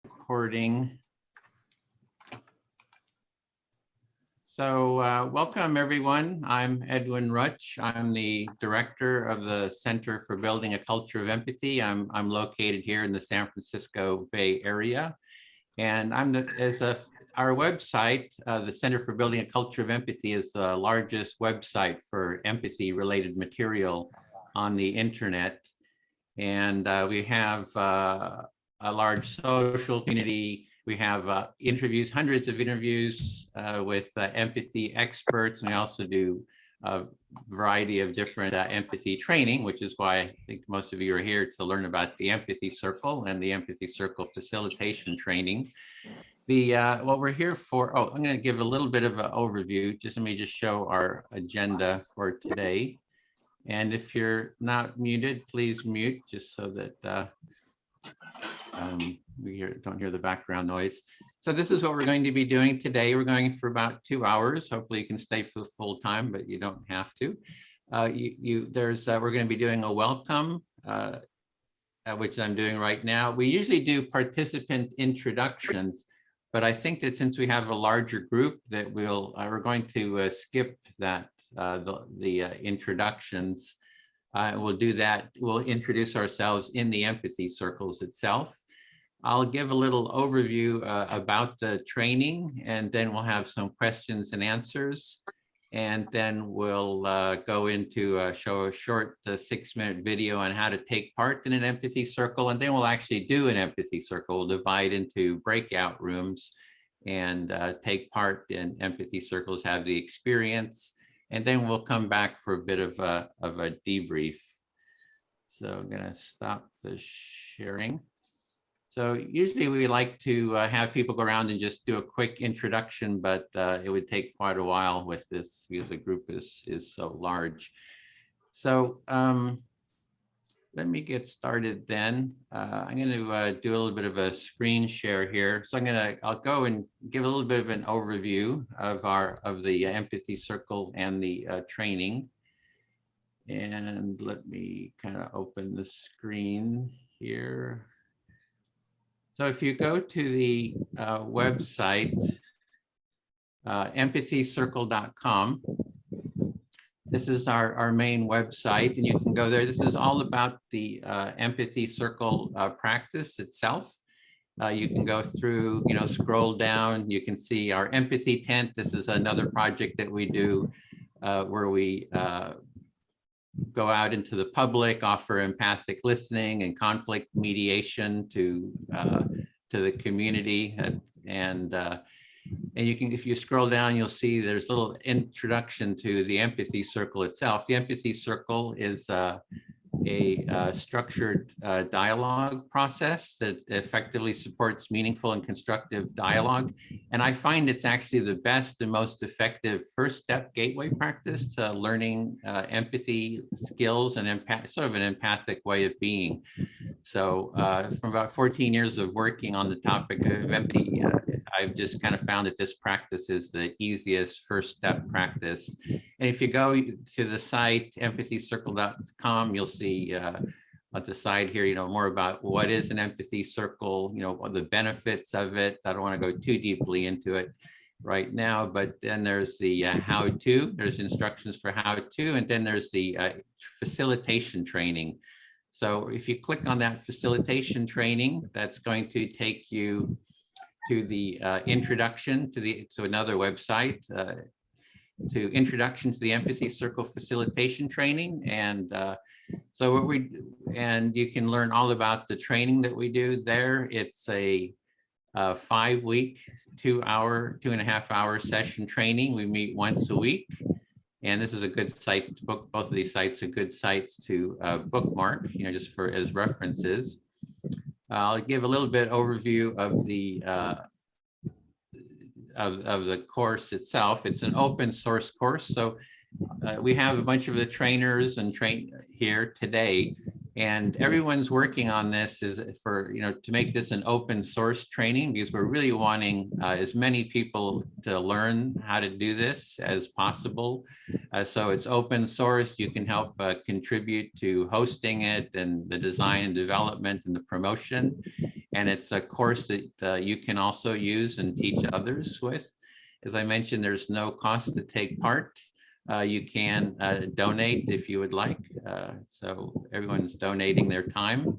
Recording. So welcome everyone. I'm Edwin Rutch. I'm the director of the Center for Building a Culture of Empathy. I'm located here in the San Francisco Bay Area. And our website, the Center for Building a Culture of Empathy, is the largest website for empathy related material on the internet. And we have a large social community. We have interviews, hundreds of interviews with empathy experts. And we also do a variety of different empathy training, which is why I think most of you are here to learn about the Empathy Circle and the Empathy Circle Facilitation Training. What we're here for, I'm going to give a little bit of an overview. Let me show our agenda for today. And if you're not muted, please mute, just so that we don't hear the background noise. So this is what we're going to be doing today. We're going for about 2 hours. Hopefully you can stay for the full time, but you don't have to. We're going to be doing a welcome, which I'm doing right now. We usually do participant introductions, but I think that since we have a larger group that we're going to skip that, the introductions. We'll do that. We'll introduce ourselves in the empathy circles itself. I'll give a little overview about the training, and then we'll have some questions and answers. And then we'll go into show a short 6-minute video on how to take part in an empathy circle. And then we'll actually do an empathy circle. We'll divide into breakout rooms and take part in empathy circles, have the experience. And then we'll come back for a bit of a debrief. So I'm going to stop the sharing. So usually we like to have people go around and just do a quick introduction, but it would take quite a while with this because the group is so large. So let me get started then. I'm going to do a little bit of a screen share here. So I'll go and give a little bit of an overview of the Empathy Circle and the training. And let me kind of open the screen here. So if you go to the website, empathycircle.com, this is our main website, and you can go there. This is all about the Empathy Circle practice itself. You can go through, scroll down. You can see our empathy tent. This is another project that we do where we go out into the public, offer empathic listening and conflict mediation to the community. And you can, if you scroll down, you'll see there's a little introduction to the Empathy Circle itself. The Empathy Circle is a structured dialogue process that effectively supports meaningful and constructive dialogue. And I find it's actually the best and most effective first step gateway practice to learning empathy skills and sort of an empathic way of being. So from about 14 years of working on the topic of empathy, I've just kind of found that this practice is the easiest first step practice. And if you go to the site, empathycircle.com, you'll see at the side here, more about what is an empathy circle, what the benefits of it. I don't want to go too deeply into it right now, but then there's the how-to, there's instructions for how-to, and then there's the facilitation training. So if you click on that facilitation training, that's going to take you to the introduction to another website, to introduction to the Empathy Circle Facilitation Training. And so you can learn all about the training that we do there. It's a 5-week, 2.5 hour session training. We meet once a week. And this is a good site to book. Both of these sites are good sites to bookmark, just as references. I'll give a little bit overview of the course itself. It's an open source course. So we have a bunch of the trainers and here today, and everyone's working on this to make this an open source training, because we're really wanting as many people to learn how to do this as possible. So it's open source. You can help contribute to hosting it and the design and development and the promotion. and it's a course that you can also use and teach others with. As I mentioned, there's no cost to take part. You can donate if you would like. So everyone's donating their time.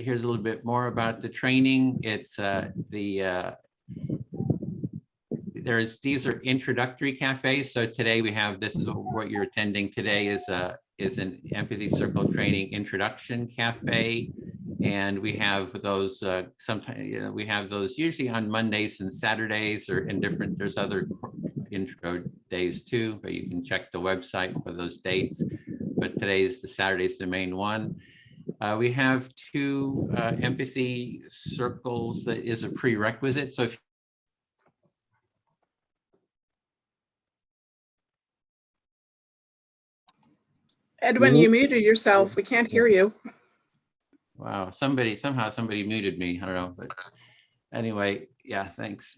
Here's a little bit more about the training. It's these are introductory cafes. So today we have, this is what you're attending today is an Empathy Circle Training Introduction Cafe. And we have those sometimes, we have those usually on Mondays and Saturdays, or in different, there's other intro days too, but you can check the website for those dates. But today's the Saturday's the main one. We have 2 empathy circles that is a prerequisite. So if Edwin, you muted yourself. We can't hear you. wow, somehow somebody muted me. I don't know, but anyway, yeah, thanks.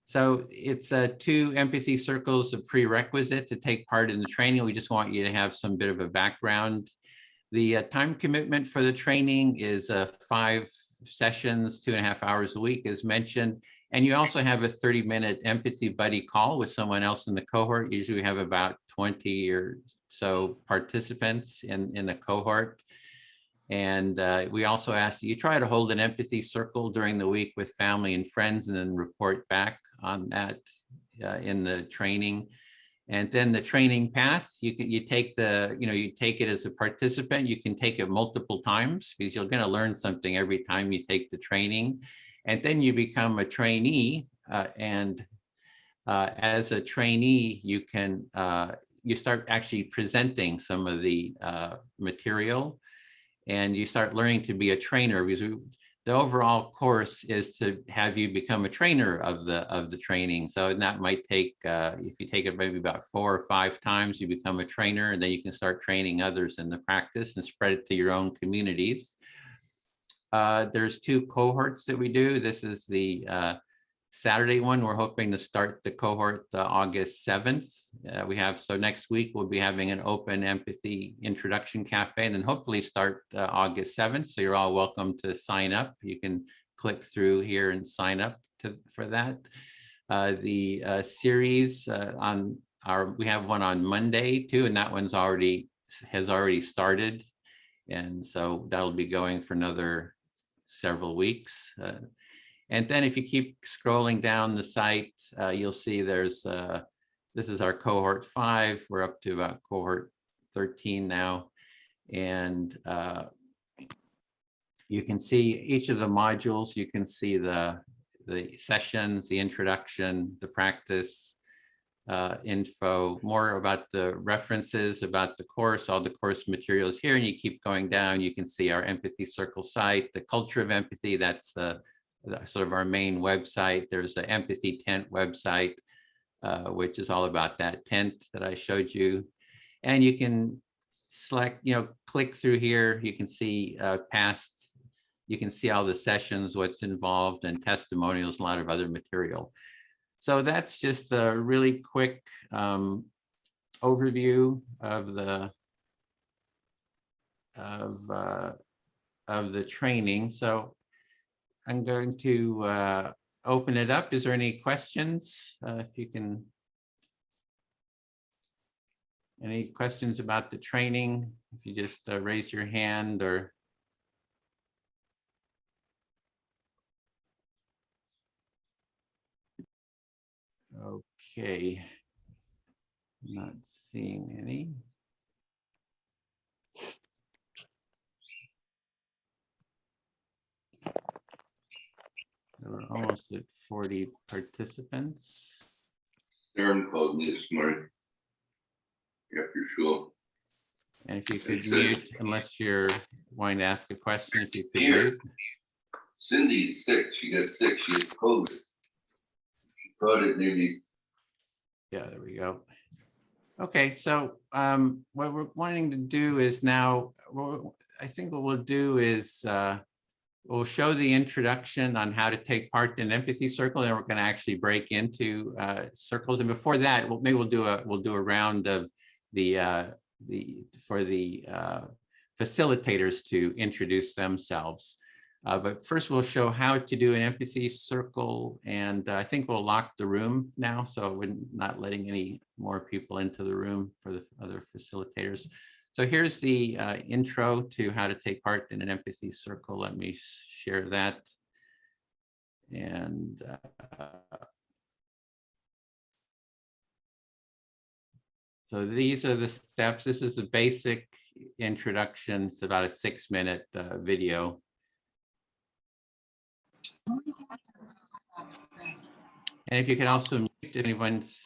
So it's 2 empathy circles, a prerequisite to take part in the training. We just want you to have some bit of a background. The time commitment for the training is 5 sessions, 2.5 hours a week, as mentioned. And you also have a 30-minute empathy buddy call with someone else in the cohort. Usually we have about 20 or so participants in the cohort. And we also ask that you try to hold an empathy circle during the week with family and friends, and then report back on that in the training. And then the training path, you take it as a participant. You can take it multiple times because you're going to learn something every time you take the training. And then you become a trainee. As a trainee, you can you start actually presenting some of the material, and you start learning to be a trainer, because the overall course is to have you become a trainer of the training. So that might take, if you take it maybe about 4 or 5 times, you become a trainer, and then you can start training others in the practice and spread it to your own communities. There's 2 cohorts that we do. This is the Saturday one. We're hoping to start the cohort August 7th. So next week we'll be having an open empathy introduction cafe, and then hopefully start August 7th. So you're all welcome to sign up. You can click through here and sign up for that. The series we have one on Monday too, and that one's has already started. And so that'll be going for another several weeks. And then if you keep scrolling down the site, you'll see there's, this is our cohort 5. We're up to about cohort 13 now. And you can see each of the modules. You can see the sessions, the introduction, the practice info, more about the references, about the course, all the course materials here. And you keep going down, you can see our Empathy Circle site, the culture of empathy. That's sort of our main website. There's an empathy tent website, which is all about that tent that I showed you. And you can select, click through here. You can see you can see all the sessions, what's involved, and testimonials, a lot of other material. So that's just a really quick overview of the training. So I'm going to open it up. Is there any questions? If you can, any questions about the training? If you just raise your hand or. Okay, not seeing any. We're almost at 40 participants. Aaron called me this morning after school. And if you could mute, unless you're wanting to ask a question, if you could mute. Cindy's sick. She got sick. She has COVID. She caught it nearly. Yeah, there we go. Okay, so what we're wanting to do is now, I think what we'll do is we'll show the introduction on how to take part in Empathy Circle, and we're going to actually break into circles. And before that, maybe we'll do a round of the facilitators to introduce themselves. But first we'll show how to do an empathy circle, and I think we'll lock the room now, so we're not letting any more people into the room for the other facilitators. So here's the intro to how to take part in an empathy circle. Let me share that. And so these are the steps. This is the basic introduction. It's about a 6-minute video. And if you can also mute if anyone's,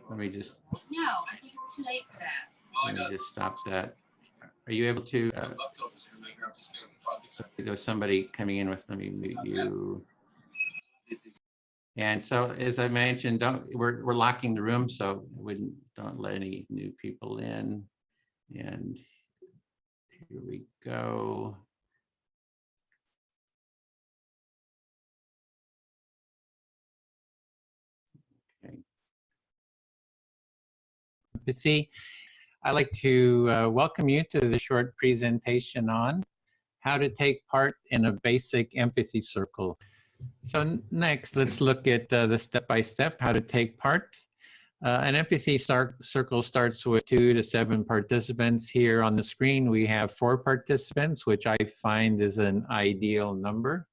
let me just. No, I think it's too late for that. Let me just stop that. Are you able to? So there's somebody coming in with, let me mute you. And so, as I mentioned, we're locking the room, so don't let any new people in. And here we go. Okay. Empathy. I'd like to welcome you to the short presentation on how to take part in a basic empathy circle. So next, let's look at the step-by-step how to take part. An empathy circle starts with 2 to 7 participants. Here on the screen, we have 4 participants, which I find is an ideal number.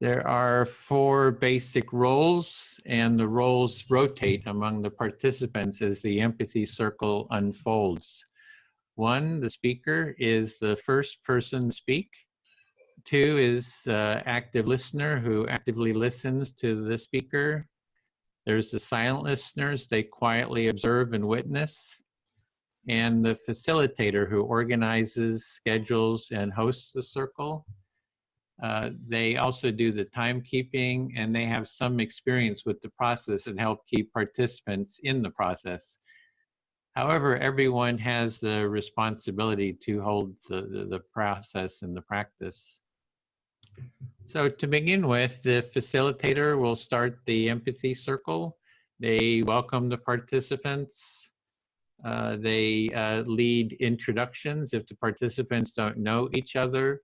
There are 4 basic roles, and the roles rotate among the participants as the empathy circle unfolds. 1, the speaker, is the first person to speak. 2 is active listener who actively listens to the speaker. There's the silent listeners, they quietly observe and witness. And the facilitator who organizes, schedules, and hosts the circle. They also do the timekeeping, and they have some experience with the process and help keep participants in the process. However, everyone has the responsibility to hold the process and the practice. So to begin with, the facilitator will start the empathy circle. They welcome the participants. They lead introductions if the participants don't know each other.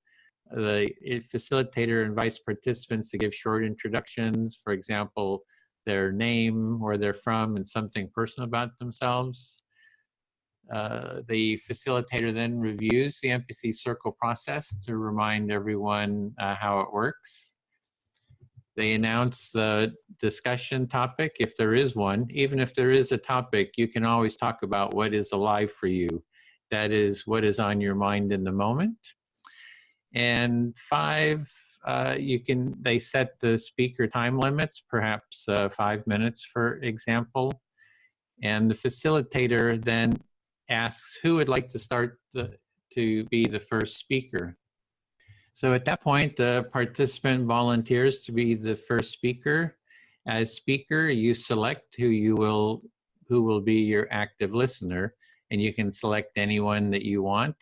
The facilitator invites participants to give short introductions, for example, their name, where they're from, and something personal about themselves. The facilitator then reviews the empathy circle process to remind everyone how it works. They announce the discussion topic, if there is one. Even if there is a topic, you can always talk about what is alive for you. That is what is on your mind in the moment. And 5, they set the speaker time limits, perhaps 5 minutes, for example. And the facilitator then asks who would like to start to be the first speaker. So at that point, the participant volunteers to be the first speaker. As speaker, you select who will be your active listener, and you can select anyone that you want.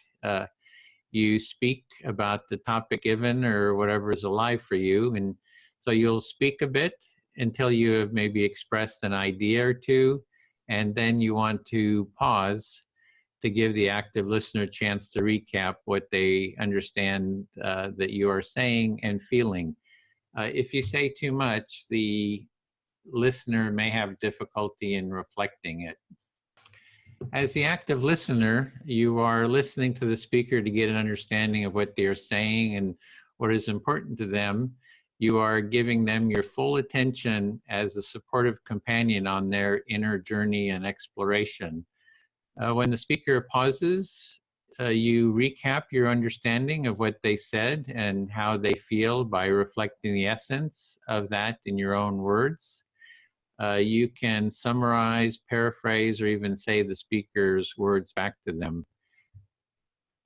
You speak about the topic given or whatever is alive for you. And so you'll speak a bit until you have maybe expressed an idea or two, and then you want to pause to give the active listener a chance to recap what they understand that you are saying and feeling. If you say too much, the listener may have difficulty in reflecting it. As the active listener, you are listening to the speaker to get an understanding of what they're saying and what is important to them. You are giving them your full attention as a supportive companion on their inner journey and exploration. When the speaker pauses, you recap your understanding of what they said and how they feel by reflecting the essence of that in your own words. You can summarize, paraphrase, or even say the speaker's words back to them.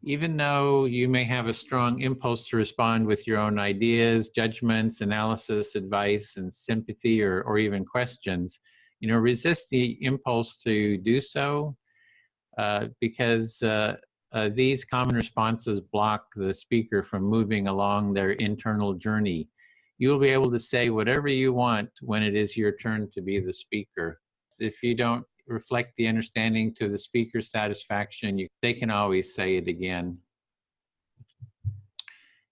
Even though you may have a strong impulse to respond with your own ideas, judgments, analysis, advice, and sympathy, or even questions, resist the impulse to do so because these common responses block the speaker from moving along their internal journey. You'll be able to say whatever you want when it is your turn to be the speaker. If you don't reflect the understanding to the speaker's satisfaction, they can always say it again.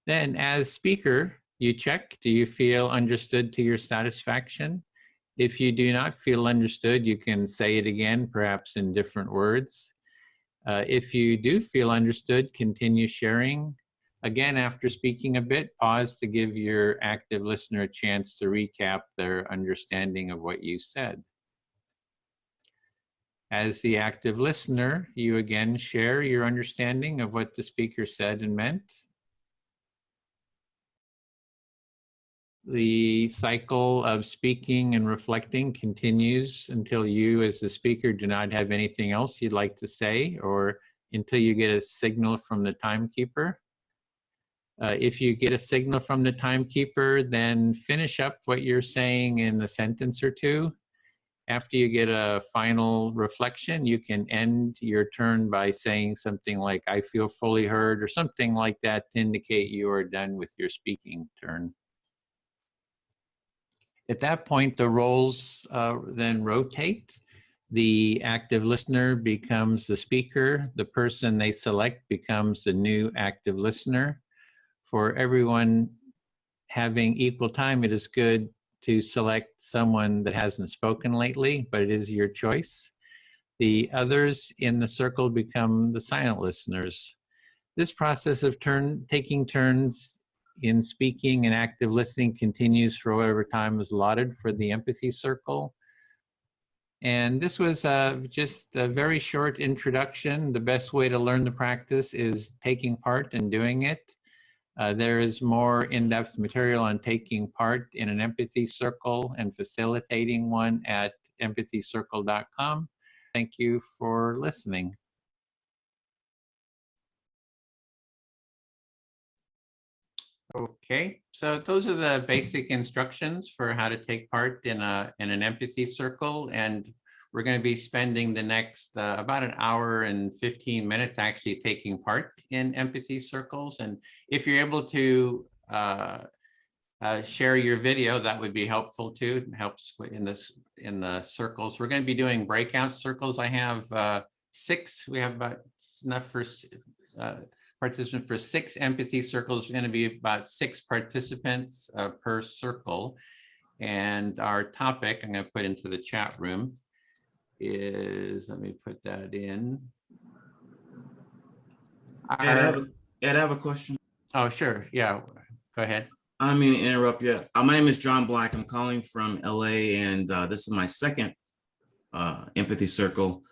Then as speaker, you check, do you feel understood to your satisfaction? If you do not feel understood, you can say it again, perhaps in different words. If you do feel understood, continue sharing. Again, after speaking a bit, pause to give your active listener a chance to recap their understanding of what you said. As the active listener, you again share your understanding of what the speaker said and meant. The cycle of speaking and reflecting continues until you, as the speaker, do not have anything else you'd like to say, or until you get a signal from the timekeeper. If you get a signal from the timekeeper, then finish up what you're saying in a sentence or two. After you get a final reflection, you can end your turn by saying something like, "I feel fully heard," or something like that to indicate you are done with your speaking turn. At that point, the roles then rotate. The active listener becomes the speaker. The person they select becomes the new active listener. For everyone having equal time, it is good to select someone that hasn't spoken lately, but it is your choice. The others in the circle become the silent listeners. This process of taking turns in speaking and active listening continues for whatever time is allotted for the empathy circle. And this was just a very short introduction. The best way to learn the practice is taking part and doing it. There is more in-depth material on taking part in an empathy circle and facilitating one at empathycircle.com. Thank you for listening. Okay, so those are the basic instructions for how to take part in an empathy circle, and we're going to be spending the next about an hour and 15 minutes actually taking part in empathy circles. And if you're able to share your video, that would be helpful too. It helps in the circles. We're going to be doing breakout circles. I have 6. We have about enough for participants for 6 empathy circles. It's going to be about 6 participants per circle. And our topic, I'm going to put into the chat room, is, let me put that in. Ed, I have a question. Oh, sure. Yeah, go ahead. I don't mean to interrupt you. My name is John Black. I'm calling from LA, and this is my second empathy circle.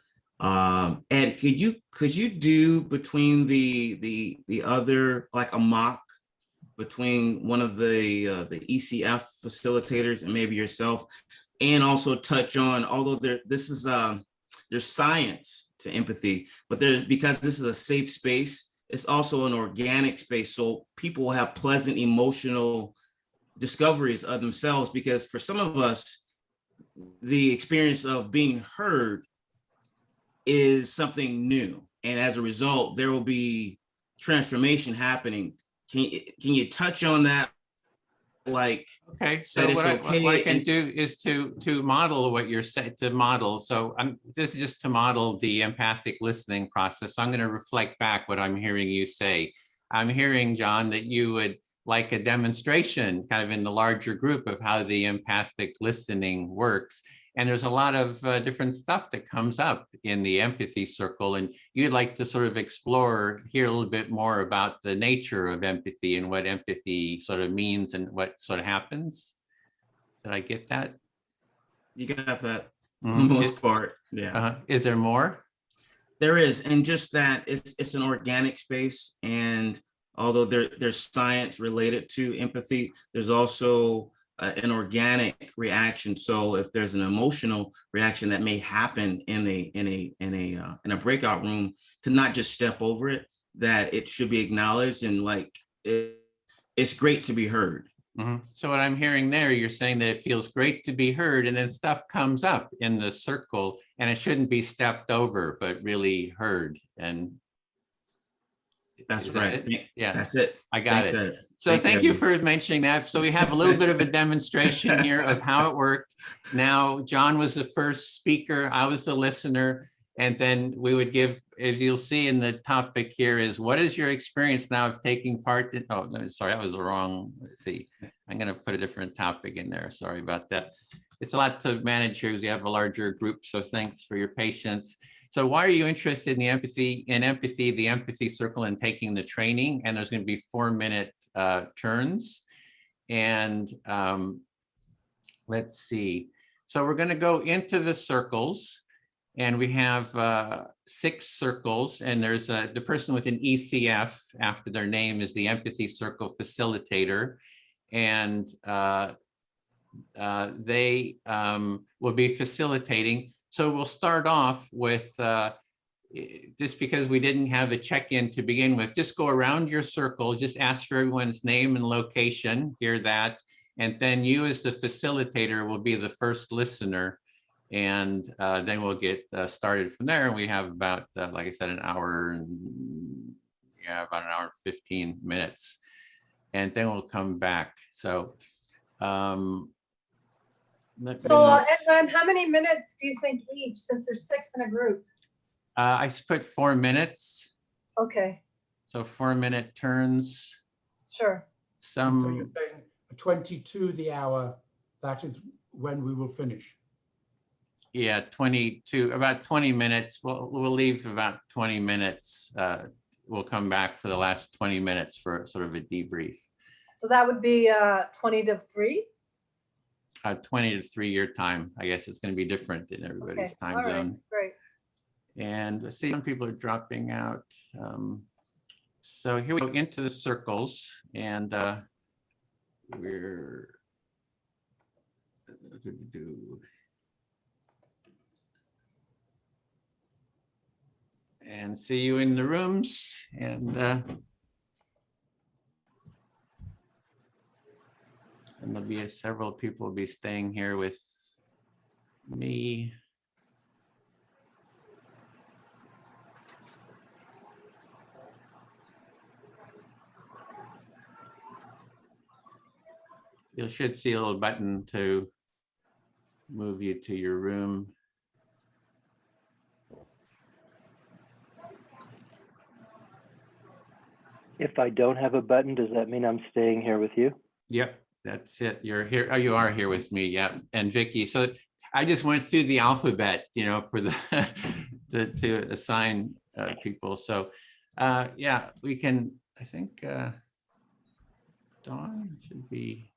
Ed, could you do between the other, like a mock between one of the ECF facilitators and maybe yourself, and also touch on, although there's science to empathy, but because this is a safe space, it's also an organic space, so people will have pleasant emotional discoveries of themselves, because for some of us, the experience of being heard is something new, and as a result, there will be transformation happening. Can you touch on that? Like, okay, so what I can do is to model what you're saying, to model. So this is just to model the empathic listening process. So I'm going to reflect back what I'm hearing you say. I'm hearing, John, that you would like a demonstration kind of in the larger group of how the empathic listening works. And there's a lot of different stuff that comes up in the empathy circle, and you'd like to sort of hear a little bit more about the nature of empathy and what empathy sort of means and what sort of happens. Did I get that? You got that for the most part, yeah. Is there more? There is, and just that it's an organic space, and although there's science related to empathy, there's also an organic reaction. So if there's an emotional reaction that may happen in a breakout room, to not just step over it, that it should be acknowledged, and like it's great to be heard. Mm-hmm. So what I'm hearing there, you're saying that it feels great to be heard, and then stuff comes up in the circle, and it shouldn't be stepped over, but really heard. And That's Is that right. it? Yeah, That's it. I got Thanks, it. Ed. So thank you Edwin. for mentioning that. So we have a little bit of a demonstration here of how it worked. Now, John was the first speaker, I was the listener, and then we would give, as you'll see in the topic here, is what is your experience now of taking part in, oh, no, sorry, that was the wrong, let's see. I'm gonna put a different topic in there, sorry about that. It's a lot to manage here because you have a larger group, so thanks for your patience. So why are you interested in the Empathy Circle, and taking the training? And there's going to be 4-minute turns. And let's see. So we're going to go into the circles, and we have 6 circles, and there's the person with an ECF after their name is the Empathy Circle Facilitator. And they will be facilitating. So we'll start off with, just because we didn't have a check-in to begin with, just go around your circle, just ask for everyone's name and location, hear that. And then you as the facilitator will be the first listener. And then we'll get started from there. And we have about, like I said, an hour and about an hour and 15 minutes. And then we'll come back. So, Edwin, how many minutes do you think each, since there's 6 in a group? I put 4 minutes. Okay, So 4-minute turns. sure. So you're Some, saying 22 the hour, that is when we will finish. yeah, 22, about 20 minutes. We'll leave about 20 minutes. We'll come back for the last 20 minutes for sort of a debrief. So that would be 20 to 3? 20 to 3 your time. I guess it's going to be different in everybody's Okay, time all right, zone. great. And let's see, some people are dropping out. So here we go into the circles, and we're and see you in the rooms. And there'll be several people will be staying here with me. You should see a little button to move you to your room. If I don't have a button, does that mean I'm staying here with you? Yep, that's it. You're here. Oh, you are here with me. Yeah, and Vicky. So I just went through the alphabet, for the to assign people. So yeah, we can. I think Dawn should be.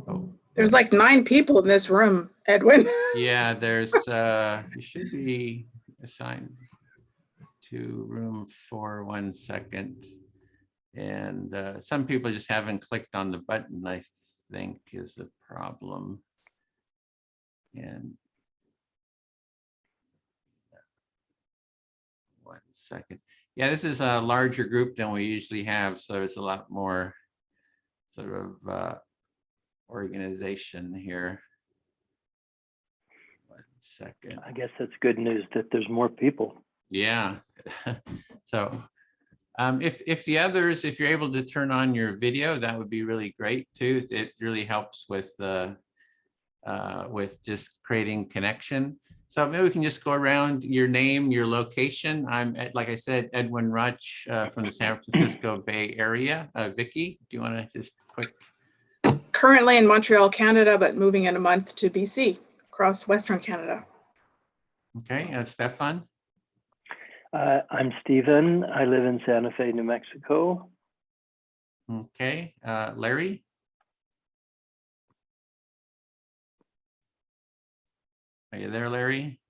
Oh, There's like 9 people in this room, Edwin. yeah. There's you should be assigned to room 4. 1 second. And some people just haven't clicked on the button, I think is the problem. And 1 second. Yeah, this is a larger group than we usually have, so there's a lot more sort of organization here. 1 second. I guess that's good news that there's more people. Yeah. So if the others, if you're able to turn on your video, that would be really great too. It really helps with just creating connection. So maybe we can just go around your name, your location. I'm, like I said, Edwin Rutch from the San Francisco Bay Area. Vicky, do you want to just quick? Currently in Montreal, Canada, but moving in a month to BC, across Western Canada. Okay, Stefan. I'm Stephen. I live in Santa Fe, New Mexico. Okay, Larry. Are you there, Larry?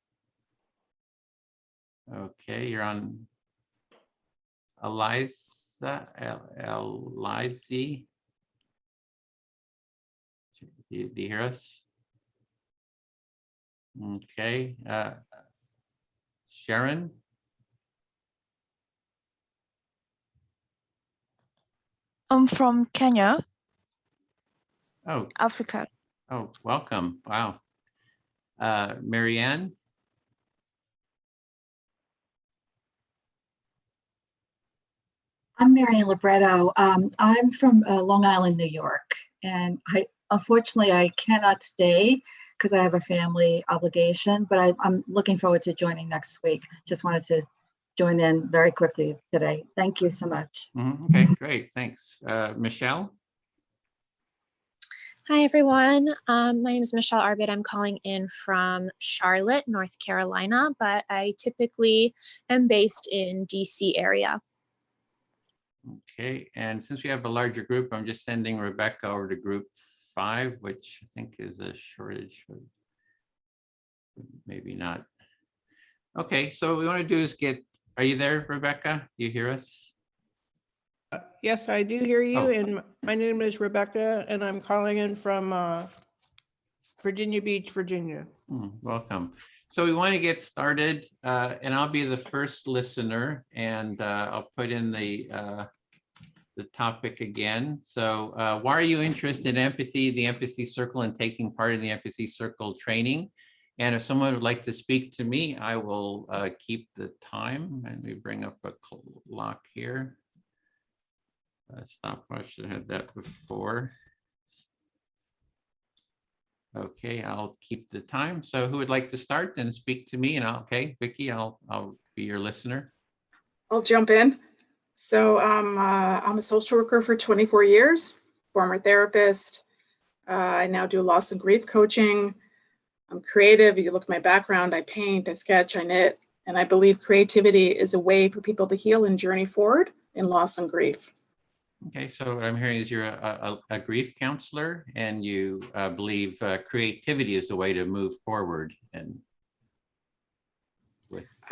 Okay, you're on. Eliza. Do you hear us? Okay, Sharon. I'm from Kenya. Oh, Africa. oh, welcome. Wow. Marianne. I'm Marian Libretto. I'm from Long Island, New York, and unfortunately I cannot stay because I have a family obligation, but I'm looking forward to joining next week. Just wanted to join in very quickly today. Thank you so much. Okay, great, thanks. Michelle? Hi, everyone. My name is Michelle Arbit. I'm calling in from Charlotte, North Carolina, but I typically am based in DC area. Okay, and since we have a larger group, I'm just sending Rebecca over to group 5, which I think is a shortage, but maybe not. Okay, so what we want to do is are you there, Rebecca? Do you hear us? Yes, I do hear you. Oh. And my name is Rebecca, and I'm calling in from Virginia Beach, Virginia. Welcome. So we want to get started, and I'll be the first listener, and I'll put in the topic again. So why are you interested in empathy, the Empathy Circle, and taking part in the Empathy Circle training? And if someone would like to speak to me, I will keep the time. And we bring up a clock here. Stopwatch, I had that before. Okay, I'll keep the time. So who would like to start and speak to me? And okay, Vicki, I'll be your listener. I'll jump in. So I'm a social worker for 24 years, former therapist. I now do loss and grief coaching. I'm creative. You look at my background, I paint, I sketch, I knit, and I believe creativity is a way for people to heal and journey forward in loss and grief. Okay, so what I'm hearing is you're a grief counselor, and you believe creativity is the way to move forward. And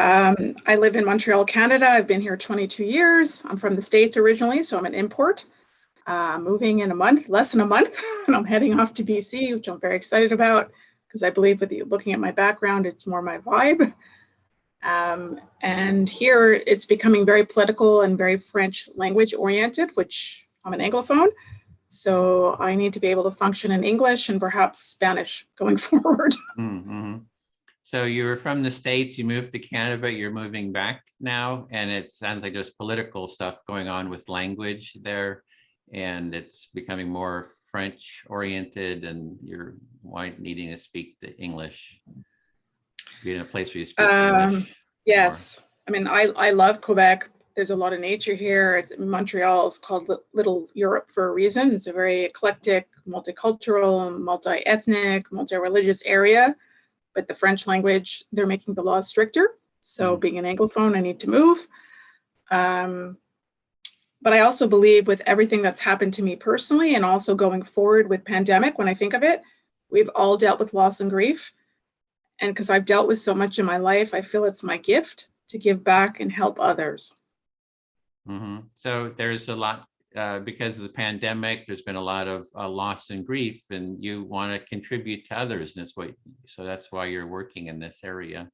I live in Montreal, Canada. I've been here 22 years. I'm from the States originally, so I'm an import. Moving in a month, less than a month, and I'm heading off to BC, which I'm very excited about because I believe with you looking at my background, it's more my vibe. And here it's becoming very political and very French language oriented, which I'm an Anglophone. So I need to be able to function in English and perhaps Spanish going forward. So you were from the States, you moved to Canada, but you're moving back now. And it sounds like there's political stuff going on with language there. And it's becoming more French oriented, and you're needing to speak the English. Be in a place where you speak English. Yes. I mean, I love Quebec. There's a lot of nature here. Montreal is called Little Europe for a reason. It's a very eclectic, multicultural, multi-ethnic, multi-religious area. But the French language, they're making the laws stricter. So being an Anglophone, I need to move. But I also believe with everything that's happened to me personally, and also going forward with pandemic, when I think of it, we've all dealt with loss and grief. And because I've dealt with so much in my life, I feel it's my gift to give back and help others. So there's a lot, because of the pandemic, there's been a lot of loss and grief, and you want to contribute to others. And so that's why you're working in this area.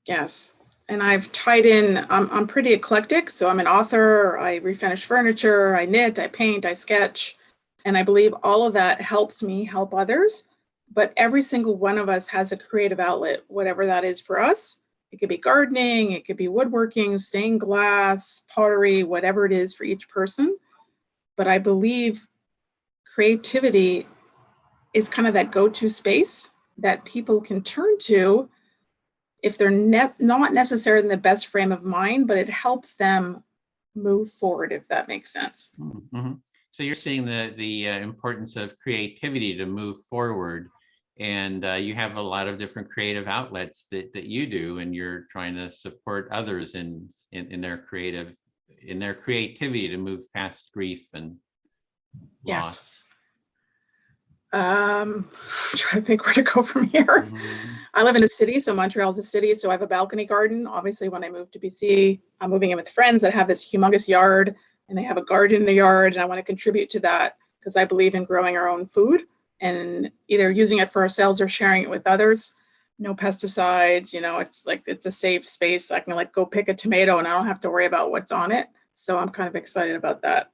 Yes. And I've tied in, I'm pretty eclectic. So I'm an author, I refinish furniture, I knit, I paint, I sketch. And I believe all of that helps me help others. But every single one of us has a creative outlet, whatever that is for us. It could be gardening, it could be woodworking, stained glass, pottery, whatever it is for each person. But I believe creativity is kind of that go-to space that people can turn to if they're not necessarily in the best frame of mind, but it helps them move forward, if that makes sense. So you're seeing the importance of creativity to move forward. And you have a lot of different creative outlets that you do, and you're trying to support others in their creativity to move past grief and loss. I'm trying to think where to go from here. I live in a city, so Montreal's a city, so I have a balcony garden. Obviously, when I moved to BC, I'm moving in with friends that have this humongous yard, and they have a garden in the yard, and I want to contribute to that because I believe in growing our own food and either using it for ourselves or sharing it with others. No pesticides, it's like, it's a safe space. I can go pick a tomato and I don't have to worry about what's on it. So I'm kind of excited about that.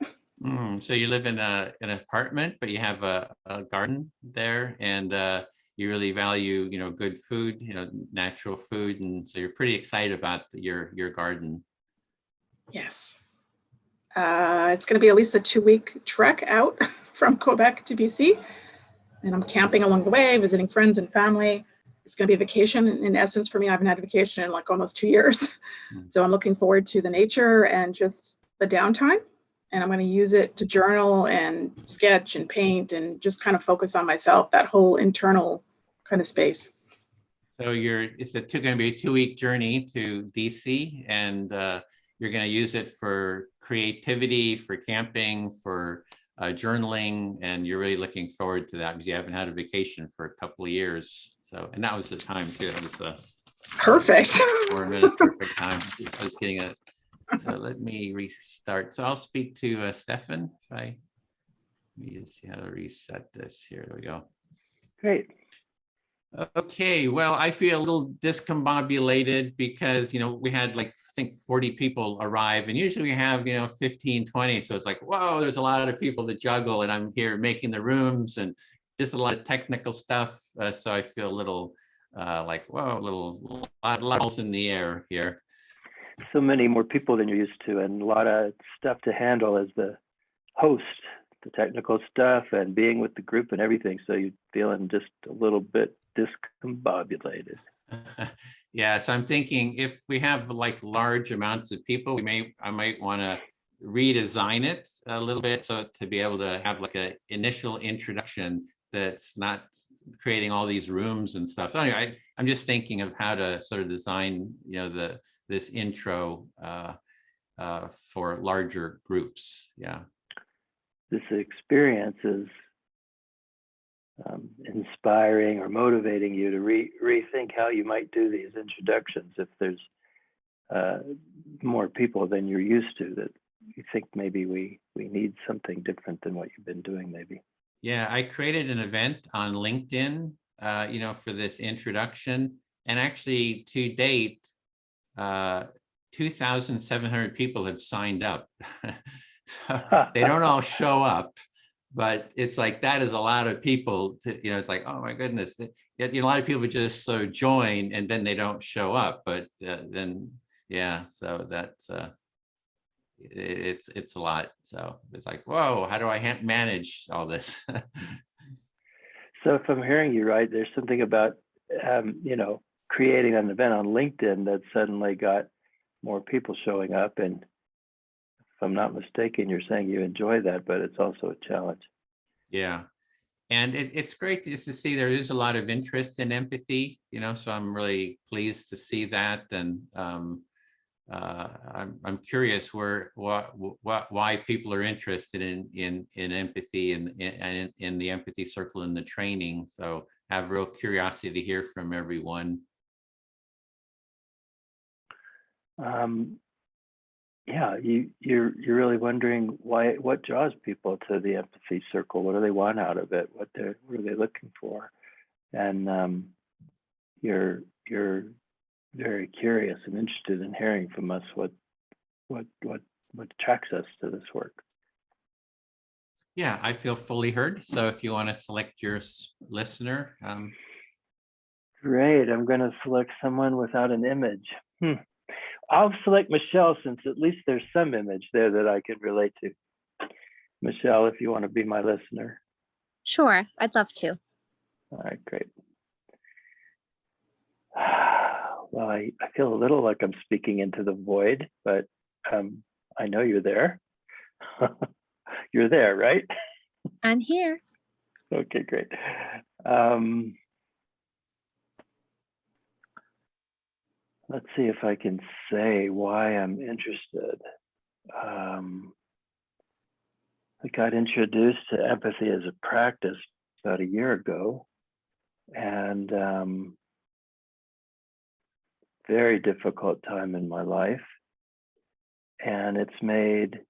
So you live in an apartment, but you have a garden there, and you really value, good food, natural food. And so you're pretty excited about your garden. Yes. It's going to be at least a 2-week trek out from Quebec to BC. And I'm camping along the way, visiting friends and family. It's going to be a vacation in essence for me. I haven't had a vacation in like almost 2 years. So I'm looking forward to the nature and just the downtime. And I'm going to use it to journal and sketch and paint and just kind of focus on myself, that whole internal kind of space. So it's going to be a 2-week journey to DC, and you're going to use it for creativity, for camping, for journaling, and you're really looking forward to that because you haven't had a vacation for a couple of years. So, and that was the time too. It was perfect. 4 minutes, perfect time. I was getting it. So let me restart. So I'll speak to Stefan. Let me just see how to reset this here. There we go. Great. Okay, well, I feel a little discombobulated because, we had like, I think 40 people arrive, and usually we have, 15, 20. So it's like, whoa, there's a lot of people to juggle, and I'm here making the rooms and just a lot of technical stuff. So I feel a little like, whoa, a lot of balls in the air here. So many more people than you're used to, and a lot of stuff to handle as the host, the technical stuff and being with the group and everything. So you're feeling just a little bit discombobulated. Yeah, so I'm thinking if we have like large amounts of people, I might want to redesign it a little bit so to be able to have like an initial introduction that's not creating all these rooms and stuff. So anyway, I'm just thinking of how to sort of design, this intro for larger groups. Yeah. This experience is inspiring or motivating you to rethink how you might do these introductions if there's more people than you're used to, that you think maybe we need something different than what you've been doing maybe. Yeah, I created an event on LinkedIn, for this introduction, and actually to date, 2,700 people have signed up. So they don't all show up, but it's like, that is a lot of people to, it's like, oh my goodness, a lot of people just sort of join and then they don't show up, but then, yeah, so that's, it's a lot. So it's like, whoa, how do I manage all this? So if I'm hearing you right, there's something about, creating an event on LinkedIn that suddenly got more people showing up. And if I'm not mistaken, you're saying you enjoy that, but it's also a challenge. Yeah. And it's great just to see there is a lot of interest in empathy, so I'm really pleased to see that. And I'm curious why people are interested in empathy and in the Empathy Circle and the training. So I have real curiosity to hear from everyone. Yeah, you're really wondering what draws people to the Empathy Circle. What do they want out of it? What are they looking for? And you're very curious and interested in hearing from us what attracts us to this work. Yeah, I feel fully heard. So if you want to select your listener. Great, I'm going to select someone without an image. I'll select Michelle, since at least there's some image there that I can relate to. Michelle, if you want to be my listener. Sure, I'd love to. All right, great. Well, I feel a little like I'm speaking into the void, but I know you're there. You're there, right? I'm here. Okay, great. Let's see if I can say why I'm interested. I got introduced to empathy as a practice about a year ago, and very difficult time in my life. And it's made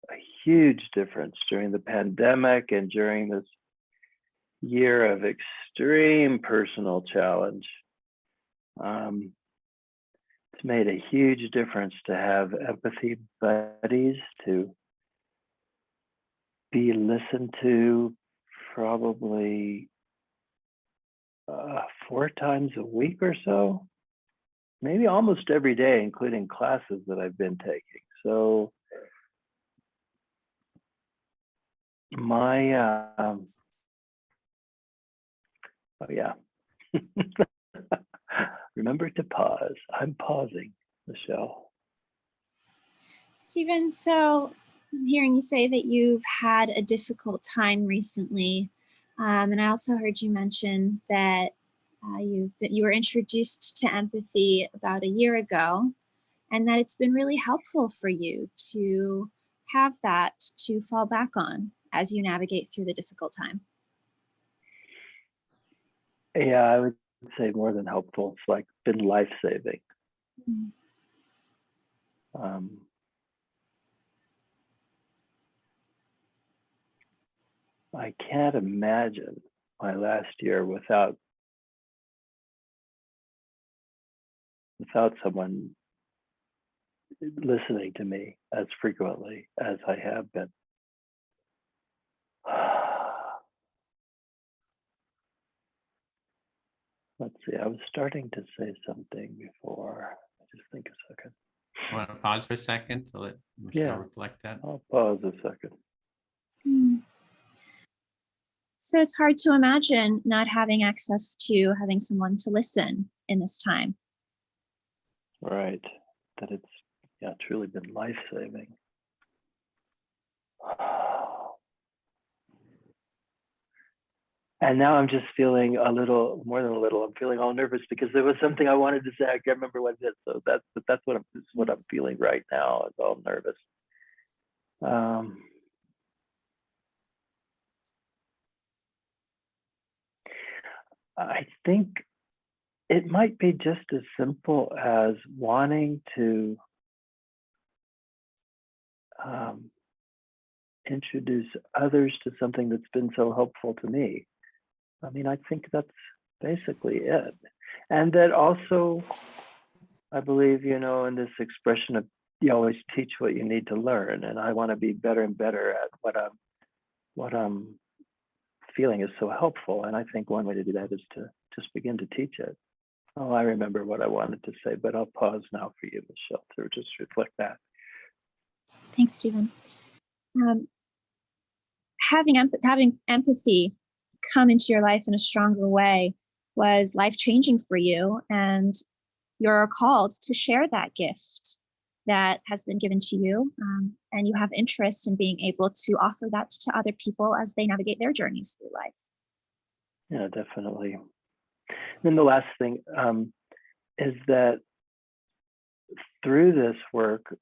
a huge difference during the pandemic and during this year of extreme personal challenge. It's made a huge difference to have empathy buddies, to be listened to probably 4 times a week or so, maybe almost every day, including classes that I've been taking. So My, oh yeah. Remember to pause. I'm pausing, Michelle. Stephen, so I'm hearing you say that you've had a difficult time recently. And I also heard you mention that you were introduced to empathy about a year ago, and that it's been really helpful for you to have that to fall back on as you navigate through the difficult time. Yeah, I would say more than helpful. It's like been life-saving. I can't imagine my last year without someone listening to me as frequently as I have been. Let's see, I was starting to say something before. Just think a second. Want to pause for a second to let Michelle reflect that? I'll pause a second. So it's hard to imagine not having access to having someone to listen in this time. Right, that it's truly been life-saving. And now I'm just feeling a little, more than a little, I'm feeling all nervous because there was something I wanted to say. I can't remember what it is. So that's what I'm feeling right now. It's all nervous. I think it might be just as simple as wanting to introduce others to something that's been so helpful to me. I mean, I think that's basically it. And that also, I believe, in this expression of you always teach what you need to learn. And I want to be better and better at what I'm feeling is so helpful. And I think one way to do that is to just begin to teach it. Oh, I remember what I wanted to say, but I'll pause now for you, Michelle, to just reflect that. Thanks, Stephen. Having empathy come into your life in a stronger way was life-changing for you, and you're called to share that gift that has been given to you, and you have interest in being able to offer that to other people as they navigate their journeys through life. Yeah, definitely. Then the last thing is that through this work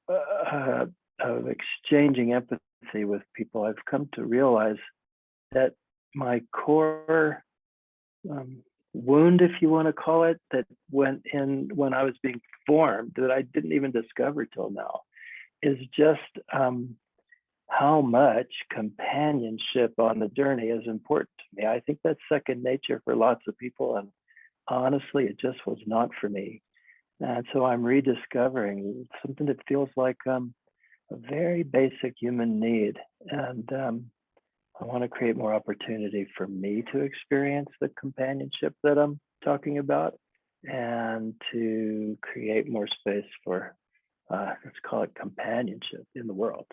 of exchanging empathy with people, I've come to realize that my core wound, if you want to call it, that went in when I was being formed, that I didn't even discover till now, is just how much companionship on the journey is important to me. I think that's second nature for lots of people, and honestly, it just was not for me. And so I'm rediscovering something that feels like a very basic human need. And I want to create more opportunity for me to experience the companionship that I'm talking about, and to create more space for, let's call it companionship in the world,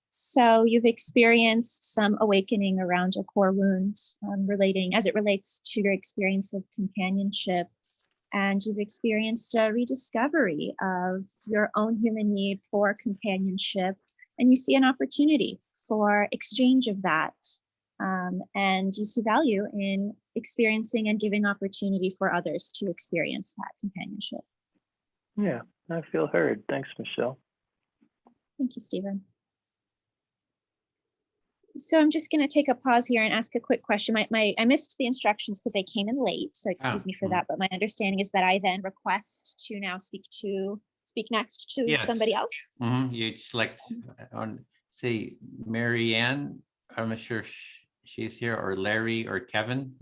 So you've experienced some awakening around a core wound as it relates to your experience of companionship, and you've experienced a rediscovery of your own human need for companionship, and you see an opportunity for exchange of that, and you see value in experiencing and giving opportunity for others to experience that companionship. Yeah, I feel heard. Thanks, Michelle. Thank you, Stephen. So I'm just going to take a pause here and ask a quick question. I missed the instructions because I came in late, so excuse me for that. But my understanding is that I then request to now speak next to somebody else. You select on, say, Marianne. I'm not sure if she's here, or Larry or Kevin.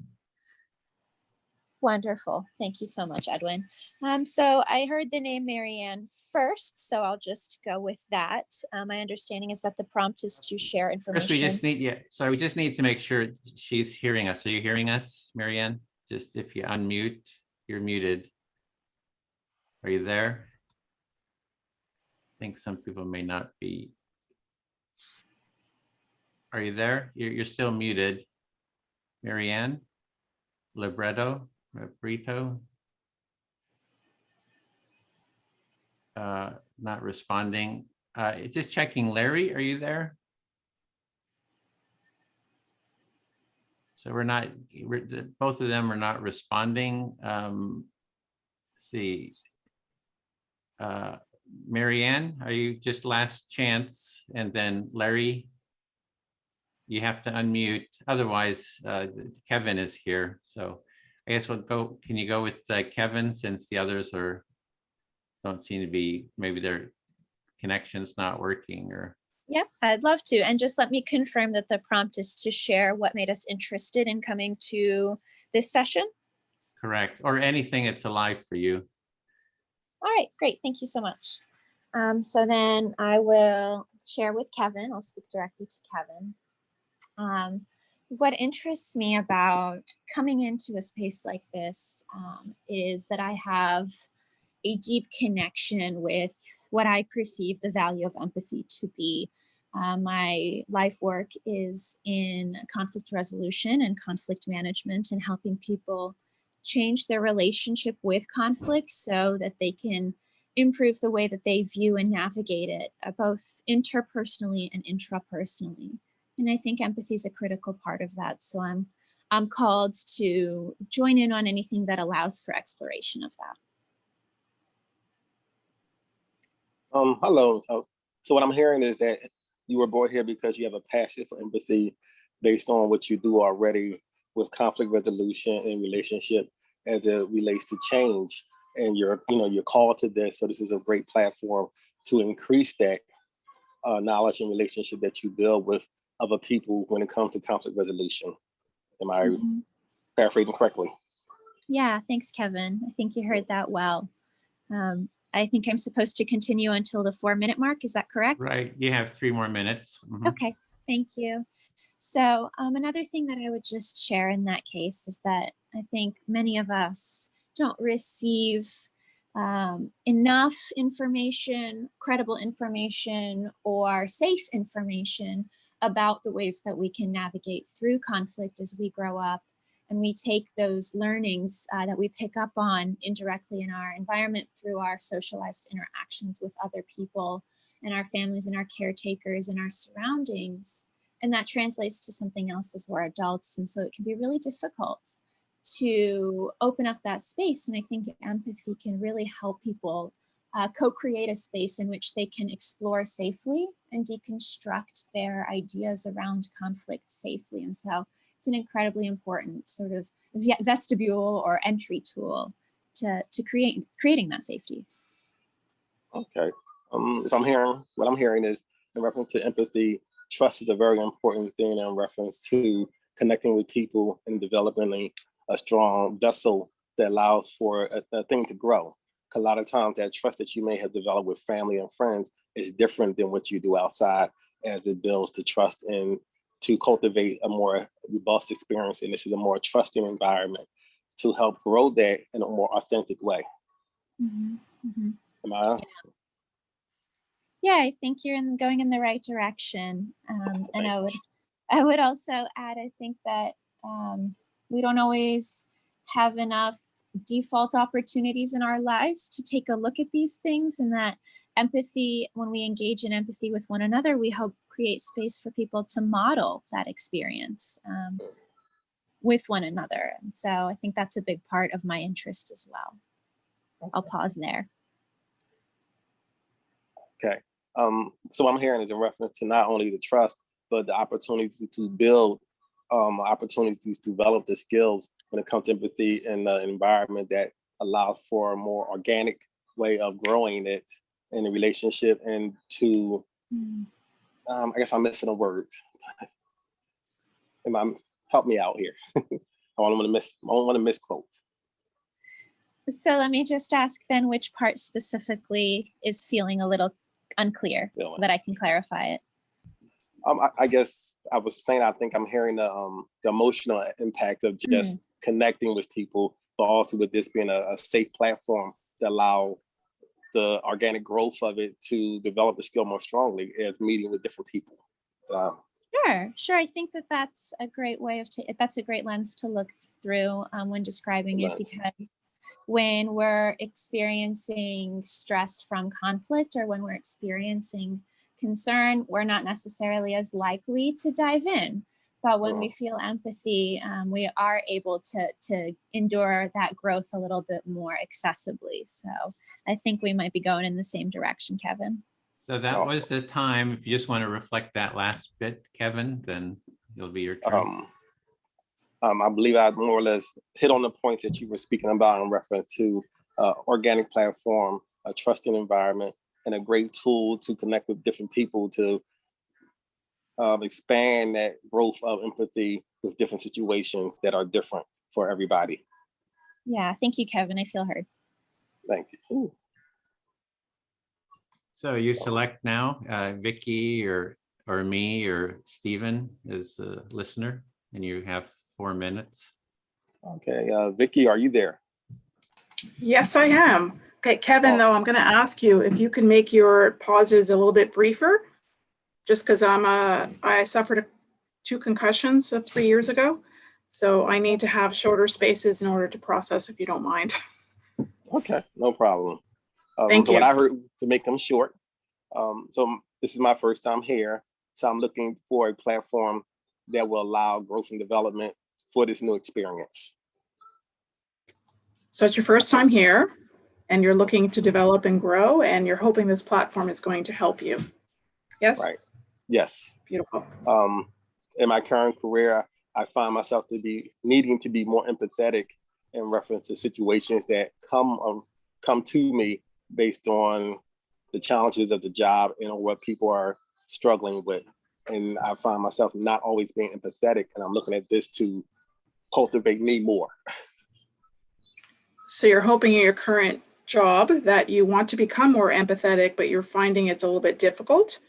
Wonderful. Thank you so much, Edwin. So I heard the name Marianne first, so I'll just go with that. My understanding is that the prompt is to share information. First, we just need to make sure she's hearing us. Are you hearing us, Marianne? Just if you unmute, you're muted. Are you there? think some people may not be. Are you there? You're still muted. Marianne? Libretto? Brito? Not responding. Just checking. Larry, are you there? So both of them are not responding. See. Marianne, are you just last chance? And then Larry, you have to unmute. Otherwise, Kevin is here. So I guess we'll go. Can you go with Kevin, since the others don't seem to be, maybe their connection's not working, or. Yep, I'd love to. And just let me confirm that the prompt is to share what made us interested in coming to this session. Correct. Or anything that's alive for you. All right, great. Thank you so much. So then I will share with Kevin. I'll speak directly to Kevin. What interests me about coming into a space like this is that I have a deep connection with what I perceive the value of empathy to be. My life work is in conflict resolution and conflict management, and helping people change their relationship with conflict so that they can improve the way that they view and navigate it, both interpersonally and intrapersonally. And I think empathy is a critical part of that. So I'm called to join in on anything that allows for exploration of that. Hello. So what I'm hearing is that you were brought here because you have a passion for empathy based on what you do already with conflict resolution and relationship as it relates to change. And you're called to this. So this is a great platform to increase that knowledge and relationship that you build with other people when it comes to conflict resolution. Am I paraphrasing correctly? Yeah, thanks, Kevin. I think you heard that well. I think I'm supposed to continue until the 4-minute mark. Is that correct? Right. You have 3 more minutes. Okay, thank you. So another thing that I would just share in that case is that I think many of us don't receive enough information, credible information, or safe information about the ways that we can navigate through conflict as we grow up. And we take those learnings that we pick up on indirectly in our environment through our socialized interactions with other people and our families and our caretakers and our surroundings. And that translates to something else as we're adults. And so it can be really difficult to open up that space. And I think empathy can really help people co-create a space in which they can explore safely and deconstruct their ideas around conflict safely. And so it's an incredibly important sort of vestibule or entry tool to creating that safety. Okay. What I'm hearing is in reference to empathy, trust is a very important thing in reference to connecting with people and developing a strong vessel that allows for a thing to grow. A lot of times that trust that you may have developed with family and friends is different than what you do outside, as it builds to trust and to cultivate a more robust experience. And this is a more trusting environment to help grow that in a more authentic way. Mm-hmm. Mm-hmm. Am I? Yeah, I think you're going in the right direction. And I would also add, I think that we don't always have enough default opportunities in our lives to take a look at these things, and that empathy, when we engage in empathy with one another, we help create space for people to model that experience with one another. And so I think that's a big part of my interest as well. I'll pause there. Okay. So what I'm hearing is in reference to not only the trust, but the opportunities to build opportunities to develop the skills when it comes to empathy in an environment that allows for a more organic way of growing it in a relationship, and to, I guess I'm missing a word. Help me out here. I don't want to misquote. So let me just ask then, which part specifically is feeling a little unclear so that I can clarify it? I guess I was saying, I think I'm hearing the emotional impact of just connecting with people, but also with this being a safe platform to allow the organic growth of it to develop the skill more strongly as meeting with different people. Sure. I think that that's a great way of, that's a great lens to look through when describing it, because when we're experiencing stress from conflict or when we're experiencing concern, we're not necessarily as likely to dive in. But when we feel empathy, we are able to endure that growth a little bit more accessibly. So I think we might be going in the same direction, Kevin. So that was the time. If you just want to reflect that last bit, Kevin, then it'll be your turn. I believe I more or less hit on the points that you were speaking about in reference to organic platform, a trusting environment, and a great tool to connect with different people to expand that growth of empathy with different situations that are different for everybody. Yeah, thank you, Kevin. I feel heard. Thank you. So you select now, Vicky or me or Stephen as a listener, and you have 4 minutes. Okay, Vicky, are you there? Yes, I am. Okay, Kevin, though, I'm going to ask you if you can make your pauses a little bit briefer, just because I suffered 2 concussions 3 years ago. So I need to have shorter spaces in order to process, if you don't mind. Okay, no problem. Thank you. What I heard, to make them short. So this is my first time here. So I'm looking for a platform that will allow growth and development for this new experience. So it's your first time here and you're looking to develop and grow, and you're hoping this platform is going to help you. Yes? Right. Yes. Beautiful. In my current career, I find myself to be needing to be more empathetic in reference to situations that come to me based on the challenges of the job and what people are struggling with. And I find myself not always being empathetic, and I'm looking at this to cultivate me more. So you're hoping in your current job that you want to become more empathetic, but you're finding it's a little bit difficult.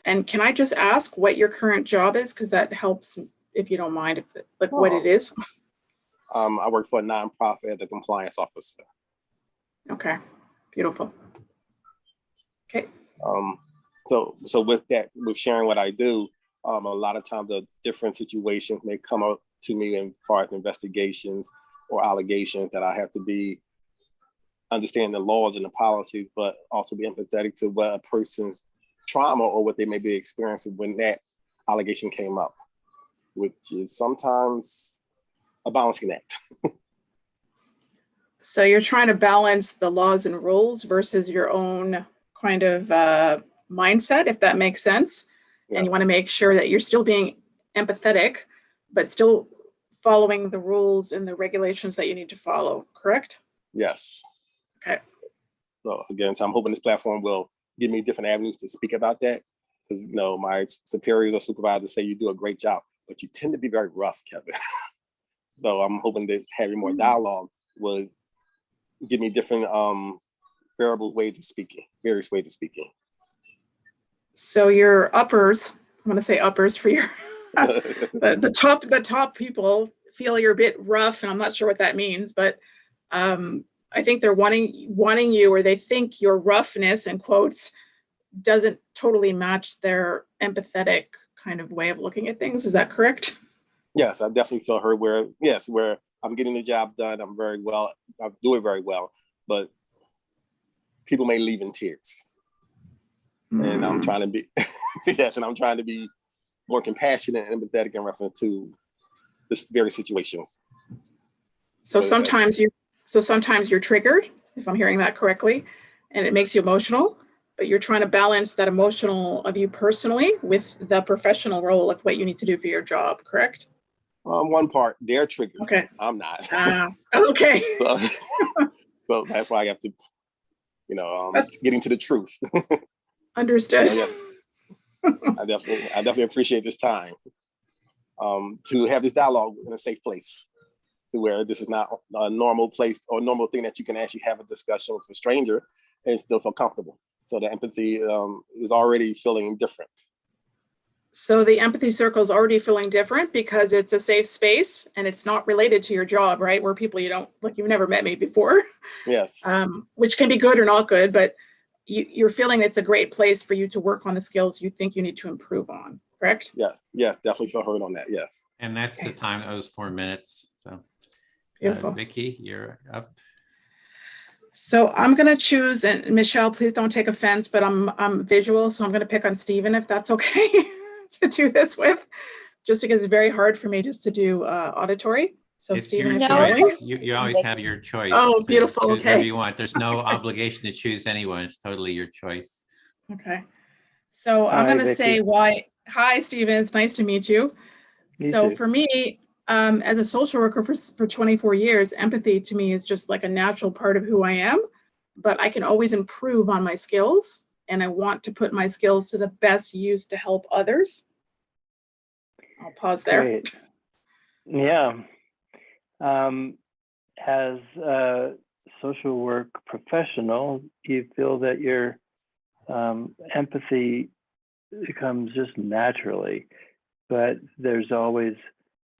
And can I just ask what your current job is? Because that helps, if you don't mind, what it is. I work for a nonprofit as a compliance officer. Okay, beautiful. Okay. So with that, with sharing what I do, a lot of times the different situations may come up to me in far as investigations or allegations that I have to be understand the laws and the policies, but also be empathetic to what a person's trauma or what they may be experiencing when that allegation came up, which is sometimes a balancing act. So you're trying to balance the laws and rules versus your own kind of mindset, if that makes sense. Yes. And you want to make sure that you're still being empathetic, but still following the rules and the regulations that you need to follow, correct? Yes. Okay. So again, so I'm hoping this platform will give me different avenues to speak about that, because my superiors or supervisors say you do a great job, but you tend to be very rough, Kevin. So I'm hoping that having more dialogue will give me different various ways of speaking. So your uppers, I'm going to say uppers for your the top people feel you're a bit rough, and I'm not sure what that means, but I think they're wanting you, or they think your roughness, in quotes, doesn't totally match their empathetic kind of way of looking at things. Is that correct? Yes, I definitely feel heard where I'm getting the job done. I do it very well, but people may leave in tears. And I'm trying to be, and I'm trying to be more compassionate and empathetic in reference to this very situations. So sometimes you're triggered, if I'm hearing that correctly, and it makes you emotional, but you're trying to balance that emotional of you personally with the professional role of what you need to do for your job, correct? One part, they're triggered. Okay. I'm not. Okay. So that's why I have to, getting to the truth. Understood. I definitely appreciate this time to have this dialogue in a safe place, to where this is not a normal place or normal thing that you can actually have a discussion with a stranger and still feel comfortable. So the empathy is already feeling different. So the empathy circle is already feeling different because it's a safe space and it's not related to your job, right? Where people you don't, like, you've never met me before, Yes. which can be good or not good, but you're feeling it's a great place for you to work on the skills you think you need to improve on, correct? Yeah. Yes. Definitely feel heard on that. Yes. And that's the Okay. time, that was 4 minutes. So Beautiful. Vicky, you're up. So I'm going to choose, and Michelle, please don't take offense, but I'm visual, so I'm going to pick on Stephen if that's okay to do this with, just because it's very hard for me just to do auditory. So It's Stephen, your if you're willing. choice. You always have your choice. Oh, to beautiful. choose whoever Okay. you want. There's no obligation to choose anyone. It's totally your choice. Okay. So I'm Hi, going to say Vicky. why. Hi, Stephen. It's nice to meet you. You So too. for me, as a social worker for 24 years, empathy to me is just like a natural part of who I am, but I can always improve on my skills, and I want to put my skills to the best use to help others. I'll pause there. Great. Yeah. As a social work professional, you feel that your empathy comes just naturally, but there's always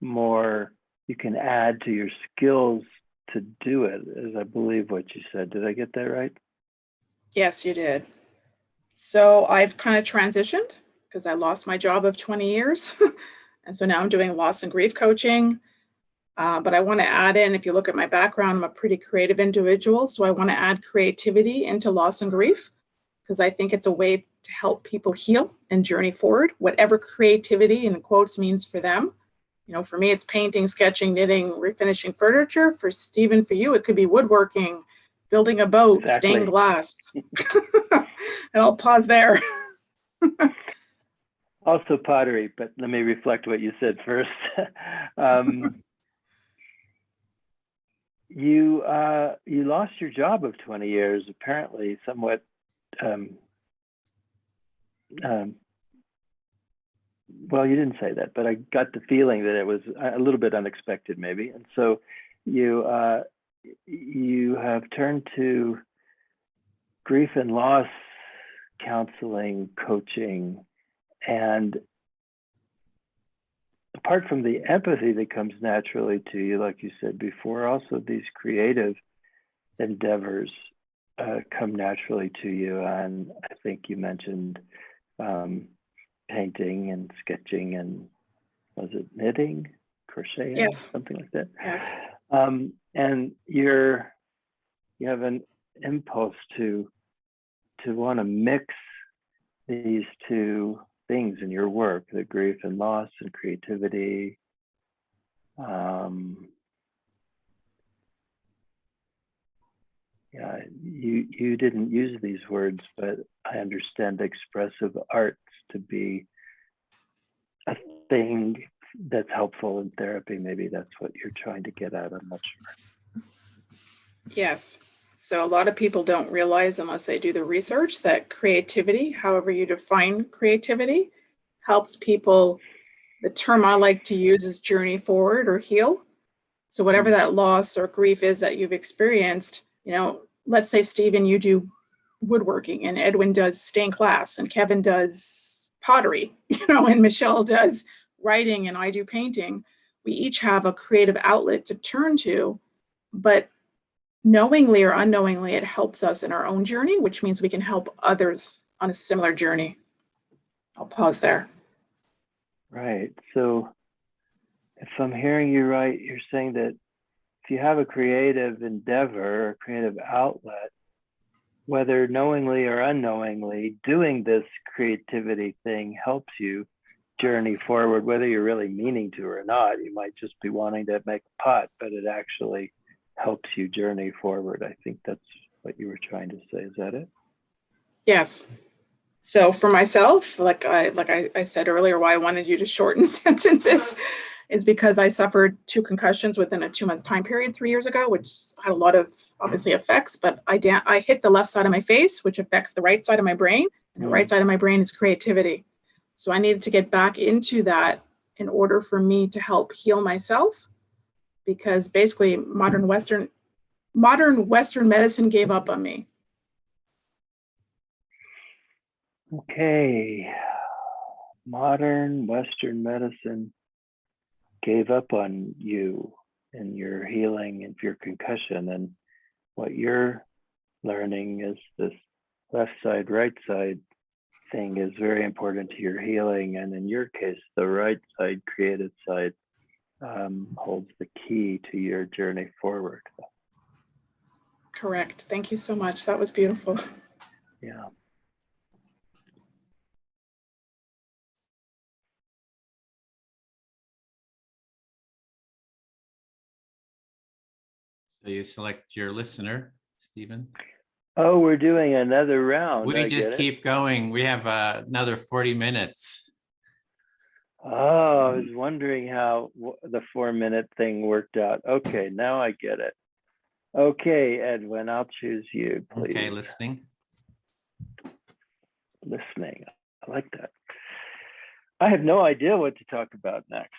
more you can add to your skills to do it, as I believe what you said. Did I get that right? Yes, you did. So I've kind of transitioned because I lost my job of 20 years. And so now I'm doing loss and grief coaching. But I want to add in, if you look at my background, I'm a pretty creative individual. So I want to add creativity into loss and grief because I think it's a way to help people heal and journey forward, whatever creativity in quotes means for them. You know, for me, it's painting, sketching, knitting, refinishing furniture. For Stephen, for you, it could be woodworking, building a boat, Exactly. stained glass. And I'll pause there. Also pottery, but let me reflect what you said first. You lost your job of 20 years, apparently somewhat well, you didn't say that, but I got the feeling that it was a little bit unexpected, maybe. And so you have turned to grief and loss counseling, coaching, and apart from the empathy that comes naturally to you, like you said before, also these creative endeavors come naturally to you. And I think you mentioned painting and sketching and was it knitting, crocheting, Yes. something like that? Yes. And you have an impulse to want to mix these two things in your work, the grief and loss and creativity. Yeah, you didn't use these words, but I understand expressive arts to be a thing that's helpful in therapy. Maybe that's what you're trying to get at. I'm not sure. Yes. So a lot of people don't realize, unless they do the research, that creativity, however you define creativity, helps people. The term I like to use is journey forward or heal. So whatever that loss or grief is that you've experienced, you know, let's say, Stephen, you do woodworking and Edwin does stained glass and Kevin does pottery, you know, and Michelle does writing and I do painting. We each have a creative outlet to turn to, but knowingly or unknowingly, it helps us in our own journey, which means we can help others on a similar journey. I'll pause there. Right. So if I'm hearing you right, you're saying that if you have a creative endeavor, a creative outlet, whether knowingly or unknowingly, doing this creativity thing helps you journey forward, whether you're really meaning to or not. You might just be wanting to make a pot, but it actually helps you journey forward. I think that's what you were trying to say. Is that it? Yes. So for myself, like I said earlier, why I wanted you to shorten sentences is because I suffered 2 concussions within a 2-month time period 3 years ago, which had a lot of obviously effects, but I hit the left side of my face, which affects the right side of my brain, and the right side of my brain is creativity. So I needed to get back into that in order for me to help heal myself, because basically modern Western medicine gave up on me. Okay. modern Western medicine gave up on you and your healing and your concussion, and what you're learning is this left side, right side thing is very important to your healing. And in your case, the right side, created side, holds the key to your journey forward. Correct. Thank you so much. That was beautiful. Yeah. So you select your listener, Stephen. Oh, we're doing another round. We I just get it. keep going. We have another 40 minutes. Oh, I was wondering how the 4-minute thing worked out. Okay, now I get it. Okay, Edwin, I'll choose you, please. Okay, listening. Listening. I like that. I have no idea what to talk about next.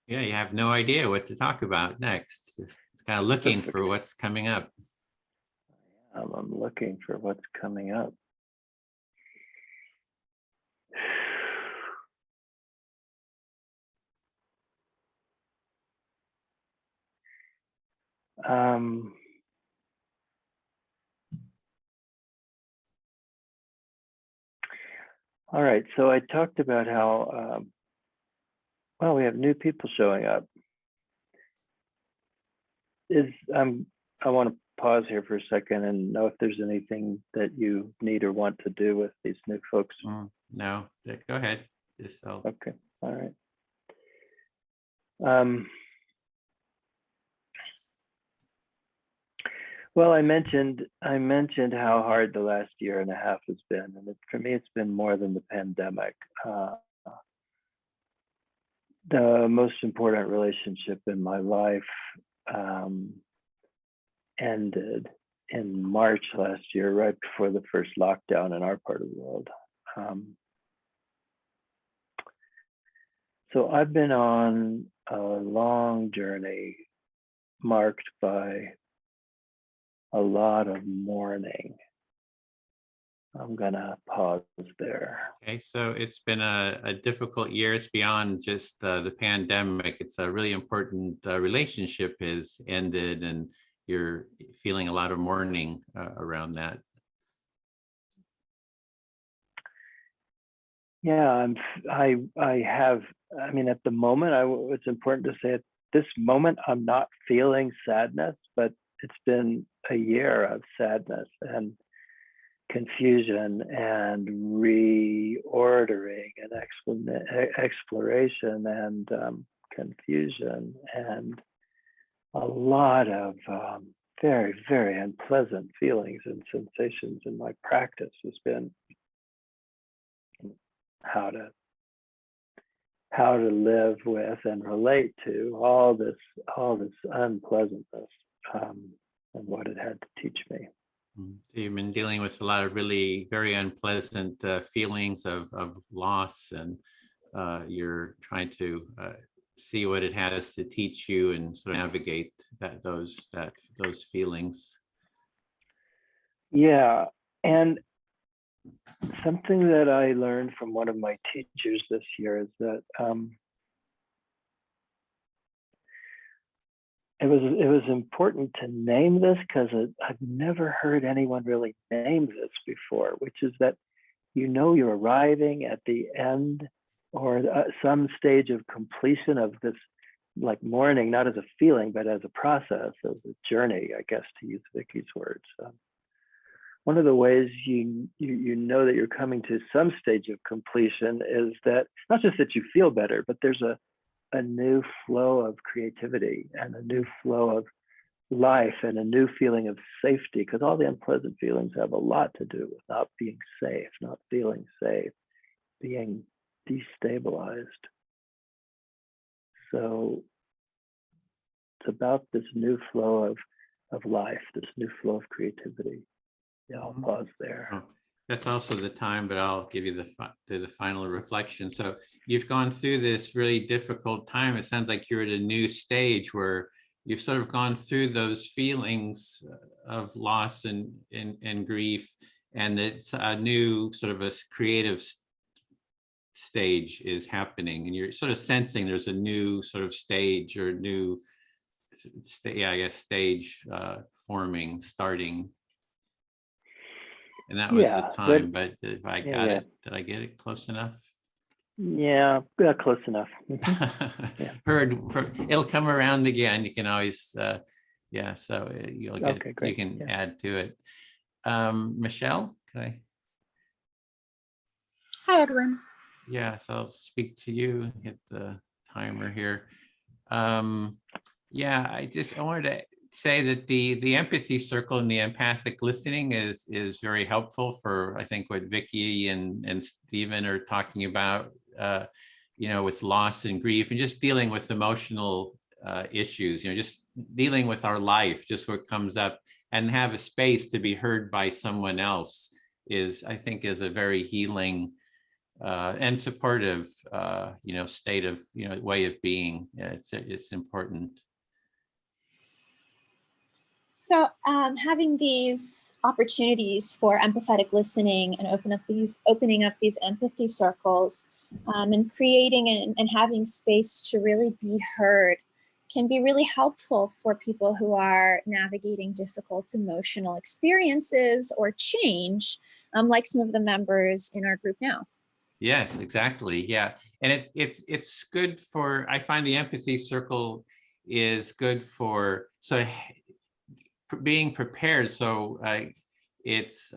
Yeah, you have no idea what to talk about next. Just kind of looking for what's coming up. I'm looking for what's coming up. All right, so I talked about how, well, we have new people showing up. I want to pause here for a second and know if there's anything that you need or want to do with these new folks. No, go ahead. Just Okay, all right. Well, I mentioned how hard the last year and a half has been, and for me, it's been more than the pandemic. The most important relationship in my life ended in March last year, right before the first lockdown in our part of the world. So I've been on a long journey marked by a lot of mourning. I'm gonna pause there. Okay, so it's been a difficult year. It's beyond just the pandemic. It's a really important relationship has ended, and you're feeling a lot of mourning around that. Yeah, I mean, at the moment, it's important to say at this moment, I'm not feeling sadness, but it's been a year of sadness and confusion and reordering and exploration and confusion and a lot of very, very unpleasant feelings and sensations in my practice has been how to live with and relate to all this unpleasantness and what it had to teach me. So you've been dealing with a lot of really very unpleasant feelings of loss, and you're trying to see what it has to teach you and sort of navigate those feelings. Yeah, and something that I learned from one of my teachers this year is that it was important to name this because I've never heard anyone really name this before, which is that you're arriving at the end or some stage of completion of this like mourning, not as a feeling, but as a process, as a journey, I guess, to use Vicky's words. One of the ways you know that you're coming to some stage of completion is that not just that you feel better, but there's a new flow of creativity and a new flow of life and a new feeling of safety, because all the unpleasant feelings have a lot to do with not being safe, not feeling safe, being destabilized. So it's about this new flow of life, this new flow of creativity. Yeah, I'll pause there. Oh, that's also the time, but I'll give you the final reflection. So you've gone through this really difficult time. It sounds like you're at a new stage where you've sort of gone through those feelings of loss and grief, and it's a new sort of a creative stage is happening, and you're sort of sensing there's a new sort of stage or new stage forming, starting. And that was the time, but if I got it, did I get it close enough? Yeah, close enough. Heard, it'll come around again. You can always, so you'll get, you can add to it. Michelle, can I? Hi, Edwin. Yeah, so I'll speak to you, hit the timer here. I wanted to say that the empathy circle and the empathic listening is very helpful for, I think, what Vicky and Stephen are talking about, with loss and grief and just dealing with emotional issues, just dealing with our life, just what comes up, and have a space to be heard by someone else is, I think, is a very healing and supportive, state of, way of being. It's important. So having these opportunities for empathetic listening and opening up these empathy circles and creating and having space to really be heard can be really helpful for people who are navigating difficult emotional experiences or change, like some of the members in our group now. Yes, exactly. Yeah. And it's good for, I find the empathy circle is good for being prepared. So it's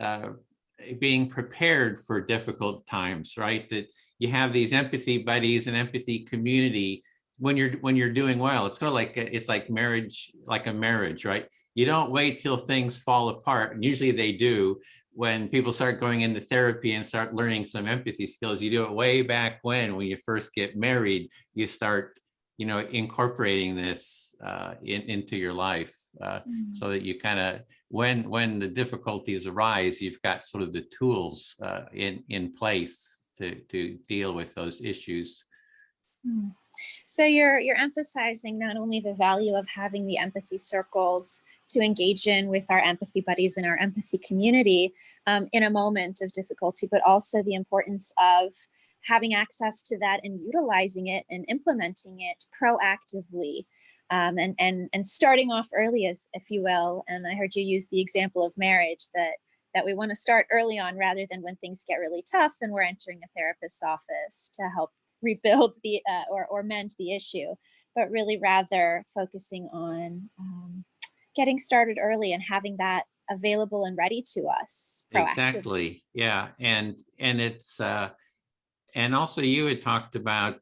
being prepared for difficult times, right? That you have these empathy buddies and empathy community when you're doing well. It's kind of like, it's like marriage, like a marriage, right? You don't wait till things fall apart. And usually they do. When people start going into therapy and start learning some empathy skills, you do it way back when you first get married, you start, incorporating this into your life so that you kind of, when the difficulties arise, you've got sort of the tools in place to deal with those issues. So you're emphasizing not only the value of having the empathy circles to engage in with our empathy buddies and our empathy community in a moment of difficulty, but also the importance of having access to that and utilizing it and implementing it proactively and starting off early, if you will. And I heard you use the example of marriage, that we want to start early on rather than when things get really tough and we're entering a therapist's office to help rebuild the or mend the issue, but really rather focusing on getting started early and having that available and ready to us proactively. Exactly. Yeah. And it's and also you had talked about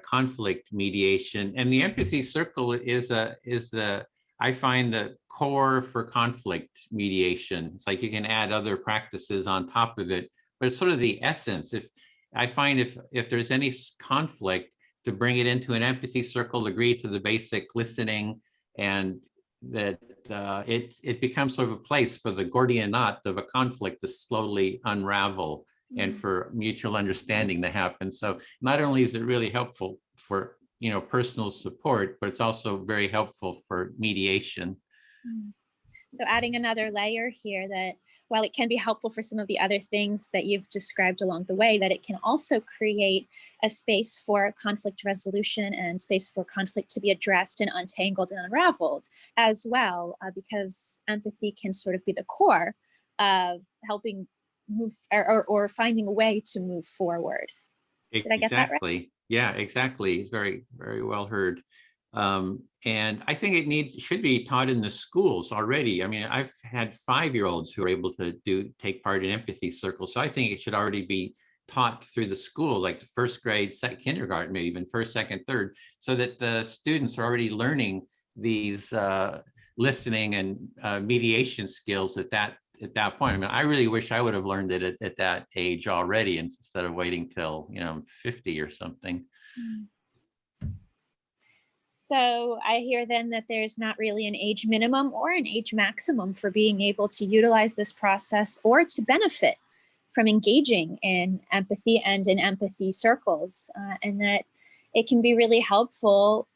conflict mediation, and the empathy circle is I find the core for conflict mediation. It's like you can add other practices on top of it, but it's sort of the essence. I find if there's any conflict, to bring it into an empathy circle, agree to the basic listening, and that it becomes sort of a place for the Gordian knot of a conflict to slowly unravel and for mutual understanding to happen. So not only is it really helpful for personal support, but it's also very helpful for mediation. So adding another layer here, that while it can be helpful for some of the other things that you've described along the way, that it can also create a space for conflict resolution and space for conflict to be addressed and untangled and unraveled as well, because empathy can sort of be the core of helping move or finding a way to move forward. Did I get that right? Yeah, exactly. It's very, very well heard. And I think it should be taught in the schools already. I mean, I've had 5-year-olds who are able to take part in empathy circles. So I think it should already be taught through the school, like the first grade, kindergarten, maybe even first, second, third, so that the students are already learning these listening and mediation skills at that point. I mean, I really wish I would have learned it at that age already instead of waiting till, 50 or something. So I hear then that there's not really an age minimum or an age maximum for being able to utilize this process or to benefit from engaging in empathy and in empathy circles, and that it can be really helpful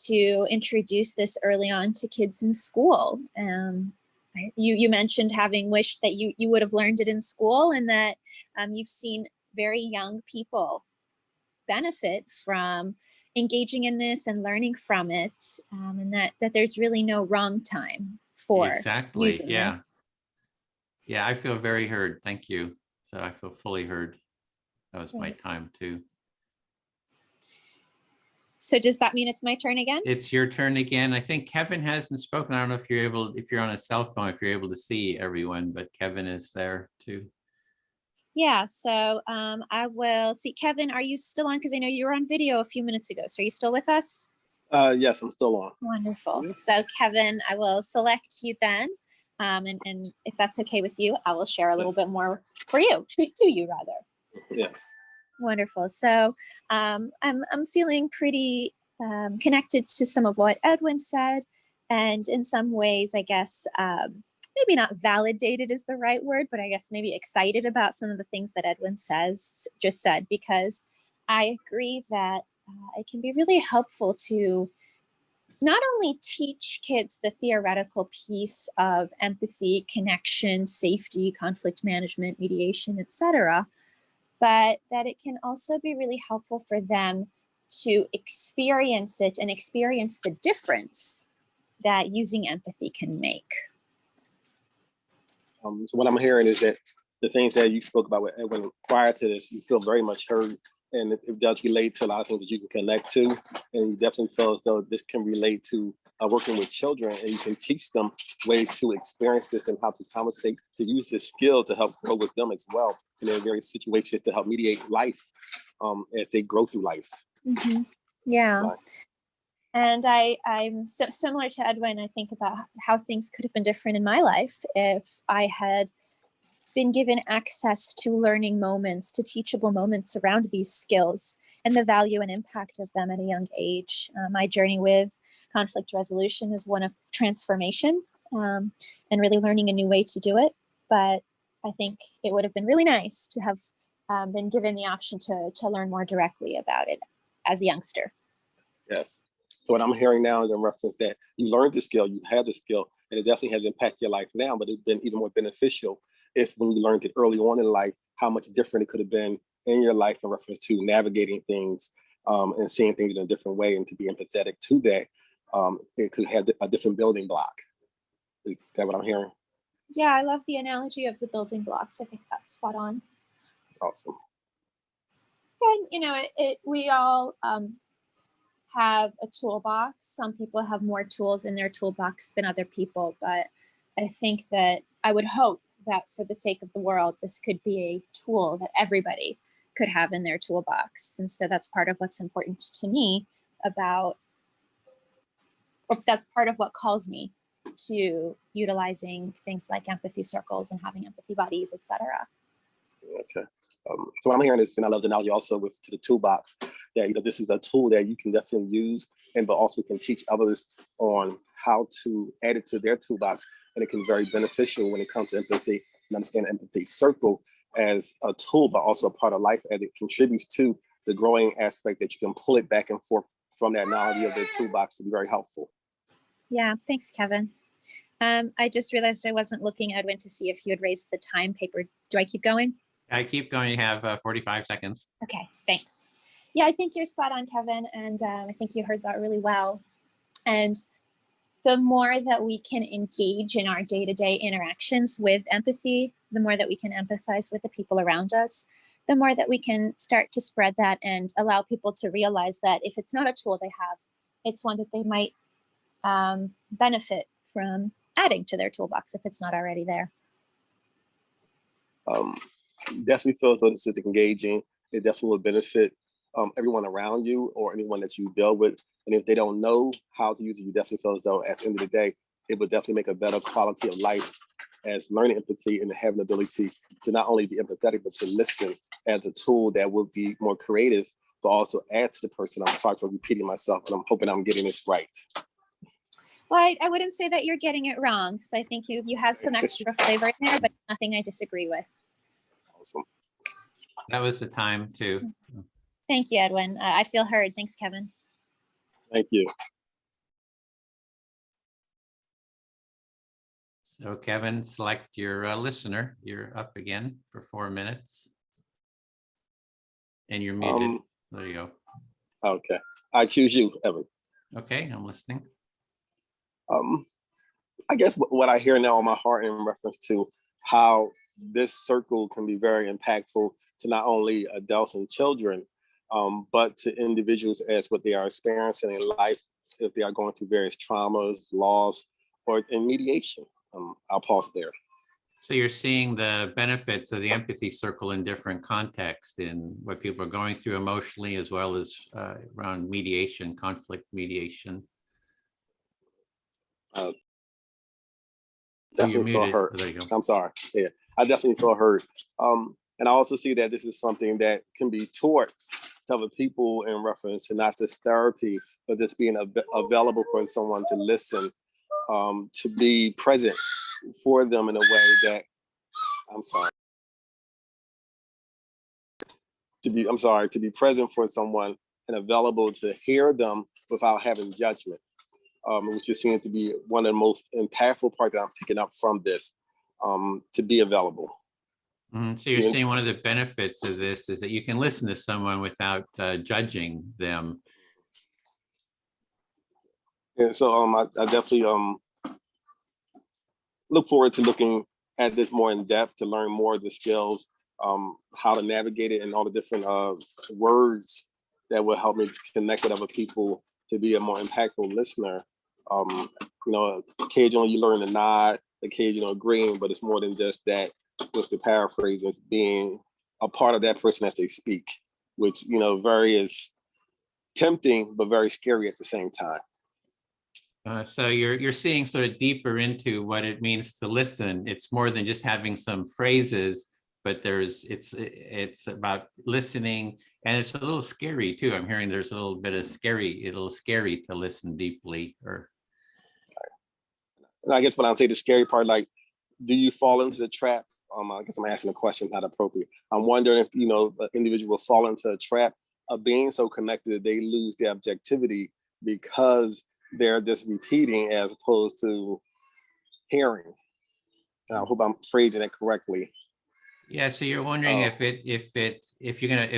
to introduce this early on to kids in school. I You mentioned having wished that you would have learned it in school, and that you've seen very young people benefit from engaging in this and learning from it, and that there's really no wrong time for Exactly. using Yeah. this. Yeah, I feel very heard. Thank you. So I feel fully heard. That was my Great. time too. So does that mean it's my turn again? It's your turn again. I think Kevin hasn't spoken. I don't know if you're able, if you're on a cell phone, if you're able to see everyone, but Kevin is there too. Yeah, so I will see. Kevin, are you still on? Because I know you were on video a few minutes ago. So are you still with us? Yes, I'm still on. Wonderful. So Kevin, I will select you then. And if that's okay with you, I will share a little bit more for you, to you rather. Yes. Wonderful. So I'm feeling pretty connected to some of what Edwin said, and in some ways, I guess, maybe not validated is the right word, but I guess maybe excited about some of the things that Edwin just said, because I agree that it can be really helpful to not only teach kids the theoretical piece of empathy, connection, safety, conflict management, mediation, etc., but that it can also be really helpful for them to experience it and experience the difference that using empathy can make. So what I'm hearing is that the things that you spoke about with Edwin prior to this, you feel very much heard, and it does relate to a lot of things that you can connect to, and you definitely feel as though this can relate to working with children, and you can teach them ways to experience this and how to compensate, to use this skill to help grow with them as well in their various situations, to help mediate life as they grow through life. Mm-hmm. Yeah. Right. And I'm similar to Edwin. I think about how things could have been different in my life if I had been given access to learning moments, to teachable moments around these skills and the value and impact of them at a young age. My journey with conflict resolution is one of transformation and really learning a new way to do it. But I think it would have been really nice to have been given the option to learn more directly about it as a youngster. Yes. So what I'm hearing now is in reference that you learned the skill, you have the skill, and it definitely has impacted your life now, but it's been even more beneficial if when you learned it early on in life, how much different it could have been in your life in reference to navigating things and seeing things in a different way, and to be empathetic to that. It could have a different building block. Is that what I'm hearing? Yeah, I love the analogy of the building blocks. I think that's spot on. Awesome. And, you know, we all have a toolbox. Some people have more tools in their toolbox than other people, but I think that I would hope that for the sake of the world, this could be a tool that everybody could have in their toolbox. And so that's part of what's important to me about, or that's part of what calls me to utilizing things like empathy circles and having empathy buddies, etc. Okay. So what I'm hearing is, and I love the analogy also to the toolbox, that this is a tool that you can definitely use, but also can teach others on how to add it to their toolbox, and it can be very beneficial when it comes to empathy and understand the empathy circle as a tool, but also a part of life, as it contributes to the growing aspect that you can pull it back and forth from that analogy of the toolbox to be very helpful. Yeah, thanks, Kevin. I just realized I wasn't looking, Edwin, to see if you had raised the time paper. Do I keep going? I keep going. You have 45 seconds. Okay, thanks. Yeah, I think you're spot on, Kevin. And I think you heard that really well. And the more that we can engage in our day-to-day interactions with empathy, the more that we can empathize with the people around us, the more that we can start to spread that and allow people to realize that if it's not a tool they have, it's one that they might benefit from adding to their toolbox if it's not already there. Definitely feel as though this is engaging. It definitely will benefit everyone around you or anyone that you deal with. And if they don't know how to use it, you definitely feel as though at the end of the day, it would definitely make a better quality of life as learning empathy and having the ability to not only be empathetic, but to listen as a tool that will be more creative, but also add to the person. I'm sorry for repeating myself, but I'm hoping I'm getting this right. Well, I wouldn't say that you're getting it wrong. So I think you have some extra flavor in there, but nothing I disagree with. Awesome. That was the time too. Thank you, Edwin. I feel heard. Thanks, Kevin. Thank you. So Kevin, select your listener. You're up again for 4 minutes. And you're muted. There you go. Okay, I choose you, Evan. Okay, I'm listening. I guess what I hear now in my heart in reference to how this circle can be very impactful to not only adults and children, but to individuals as what they are experiencing in life, if they are going through various traumas, loss, or in mediation. I'll pause there. So you're seeing the benefits of the empathy circle in different contexts, in what people are going through emotionally, as well as around mediation, conflict mediation. Definitely feel hurt. There you go. I'm sorry. Yeah, I definitely feel hurt. And I also see that this is something that can be taught to other people in reference to not just therapy, but just being available for someone to listen, to be present for them in a way that, to be present for someone and available to hear them without having judgment, which just seems to be one of the most impactful parts that I'm picking up from this, to be available. So you're saying one of the benefits of this is that you can listen to someone without judging them. And so I definitely look forward to looking at this more in depth to learn more of the skills, how to navigate it, and all the different words that will help me to connect with other people to be a more impactful listener. Occasionally you learn to nod, occasionally agreeing, but it's more than just that. With the paraphrases, being a part of that person as they speak, which very is tempting but very scary at the same time. So you're seeing sort of deeper into what it means to listen. It's more than just having some phrases, but it's about listening, and it's a little scary too. I'm hearing there's a little bit of scary to listen deeply. And I guess what I'd say the scary part, like, do you fall into the trap? I guess I'm asking a question not appropriate. I'm wondering if an individual will fall into a trap of being so connected that they lose their objectivity because they're just repeating as opposed to hearing. And I hope I'm phrasing it correctly. Yeah, so you're wondering if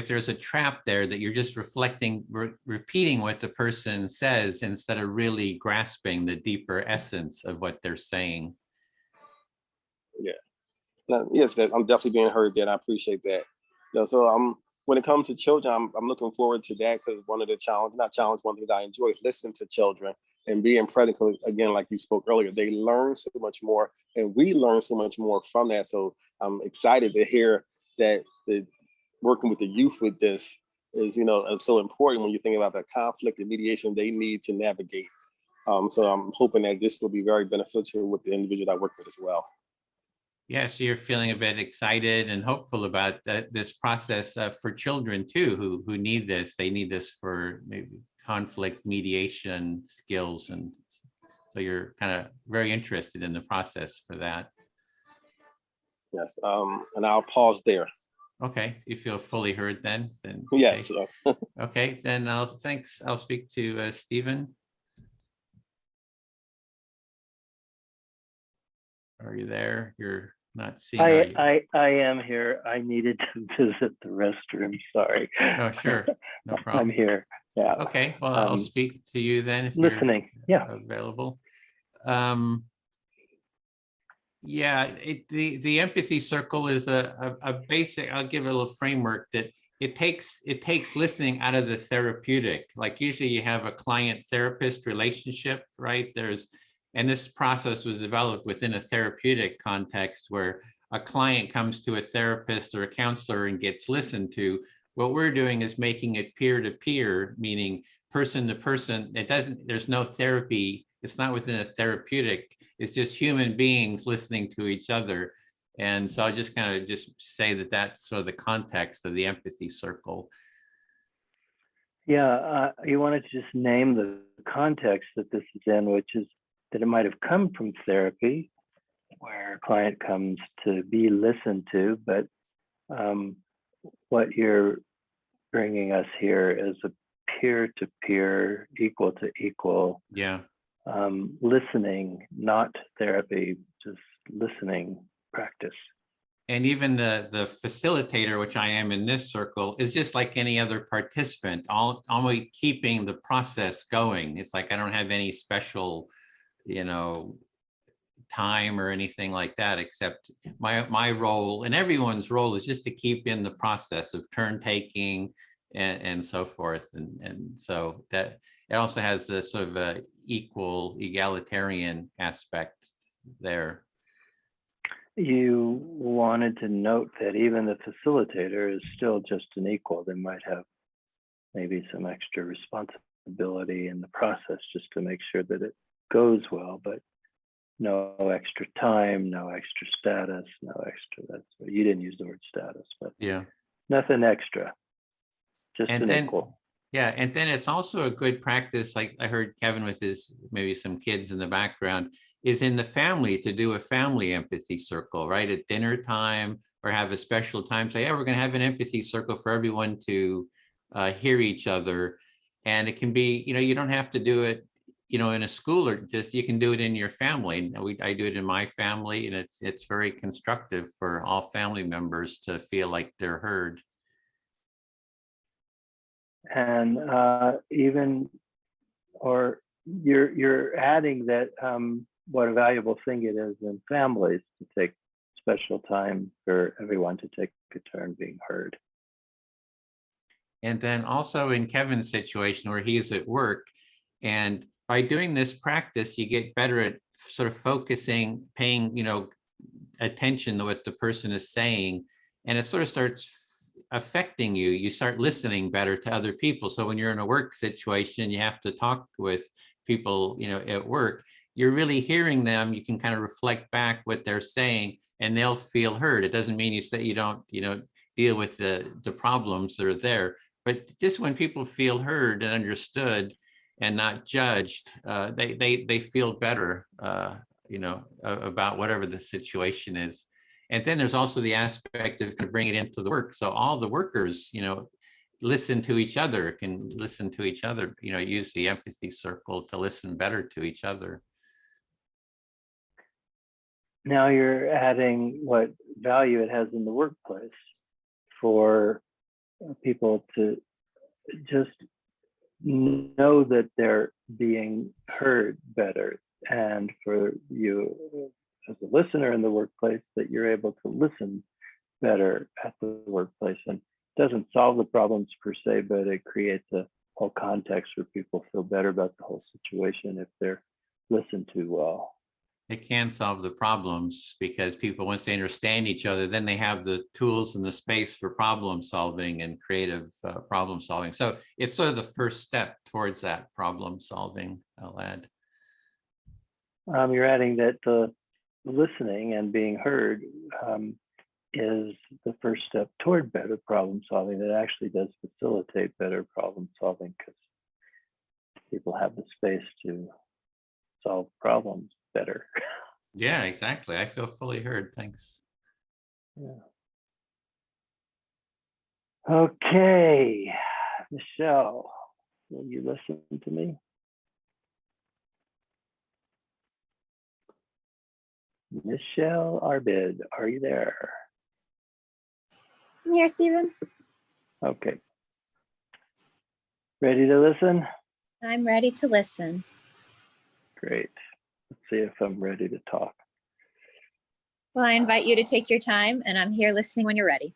there's a trap there, that you're just repeating what the person says instead of really grasping the deeper essence of what they're saying. Yeah. Yes, I'm definitely being heard there, and I appreciate that. So when it comes to children, I'm looking forward to that, because one of the one thing that I enjoy is listening to children and being present. Because again, like you spoke earlier, they learn so much more, and we learn so much more from that. So I'm excited to hear that working with the youth with this is so important when you think about the conflict and mediation they need to navigate. So I'm hoping that this will be very beneficial with the individuals I work with as well. Yeah, so you're feeling a bit excited and hopeful about this process for children too, who need this. They need this for maybe conflict mediation skills, and so you're kind of very interested in the process for that. Yes, and I'll pause there. Okay, you feel fully heard then? Yes. Okay, then I'll speak to Stephen. Are you there? You're not seeing. I am here. I needed to visit the restroom. Sorry. Oh, sure. No problem. I'm here. Yeah. Okay. Well, I'll speak to you then if listening. You're available. Yeah, the empathy circle is a basic. I'll give it a little framework that it takes listening out of the therapeutic. Like usually you have a client-therapist relationship, right? And this process was developed within a therapeutic context where a client comes to a therapist or a counselor and gets listened to. What we're doing is making it peer-to-peer, meaning person to person. There's no therapy. It's not within a therapeutic. It's just human beings listening to each other. And so I'll just kind of just say that that's sort of the context of the empathy circle. Yeah, you wanted to just name the context that this is in, which is that it might have come from therapy, where a client comes to be listened to, but what you're bringing us here is a peer-to-peer, equal to equal, listening, not therapy, just listening practice. And even the facilitator, which I am in this circle, is just like any other participant, always keeping the process going. It's like I don't have any special, time or anything like that, except my role, and everyone's role, is just to keep in the process of turn taking and so forth. And so that it also has this sort of a egalitarian aspect there. You wanted to note that even the facilitator is still just an equal. They might have maybe some extra responsibility in the process just to make sure that it goes well, but no extra time, no extra status, no extra, you didn't use the word status, but Yeah. nothing extra, just And an then, equal. yeah, and then it's also a good practice, like I heard Kevin with his, maybe some kids in the background, is in the family to do a family empathy circle, right? At dinner time, or have a special time, say, yeah, we're gonna have an empathy circle for everyone to hear each other. And it can be, you don't have to do it, in a school, or just, you can do it in your family. I do it in my family, and it's very constructive for all family members to feel like they're heard. And you're adding that what a valuable thing it is in families to take special time for everyone to take a turn being heard. And then also in Kevin's situation where he's at work, and by doing this practice, you get better at sort of focusing, paying, attention to what the person is saying, and it sort of starts affecting you. You start listening better to other people. So when you're in a work situation, you have to talk with people, at work, you're really hearing them. You can kind of reflect back what they're saying, and they'll feel heard. It doesn't mean you don't, deal with the problems that are there, but just when people feel heard and understood and not judged, they feel better, about whatever the situation is. And then there's also the aspect of bringing it into the work. So all the workers, listen to each other, can listen to each other, use the empathy circle to listen better to each other. Now you're adding what value it has in the workplace for people to just know that they're being heard better, and for you as a listener in the workplace that you're able to listen better at the workplace. And it doesn't solve the problems per se, but it creates a whole context where people feel better about the whole situation if they're listened to well. It can solve the problems, because people, once they understand each other, then they have the tools and the space for problem solving and creative problem solving. So it's sort of the first step towards that problem solving, I'll add. You're adding that the listening and being heard is the first step toward better problem solving. That actually does facilitate better problem solving, because people have the space to solve problems better. Yeah, exactly. I feel fully heard. Thanks. Yeah. Okay, Michelle, will you listen to me? Michelle Arbit, are you there? I'm here, Stephen. Okay. Ready to listen? I'm ready to listen. Great. Let's see if I'm ready to talk. Well, I invite you to take your time, and I'm here listening when you're ready.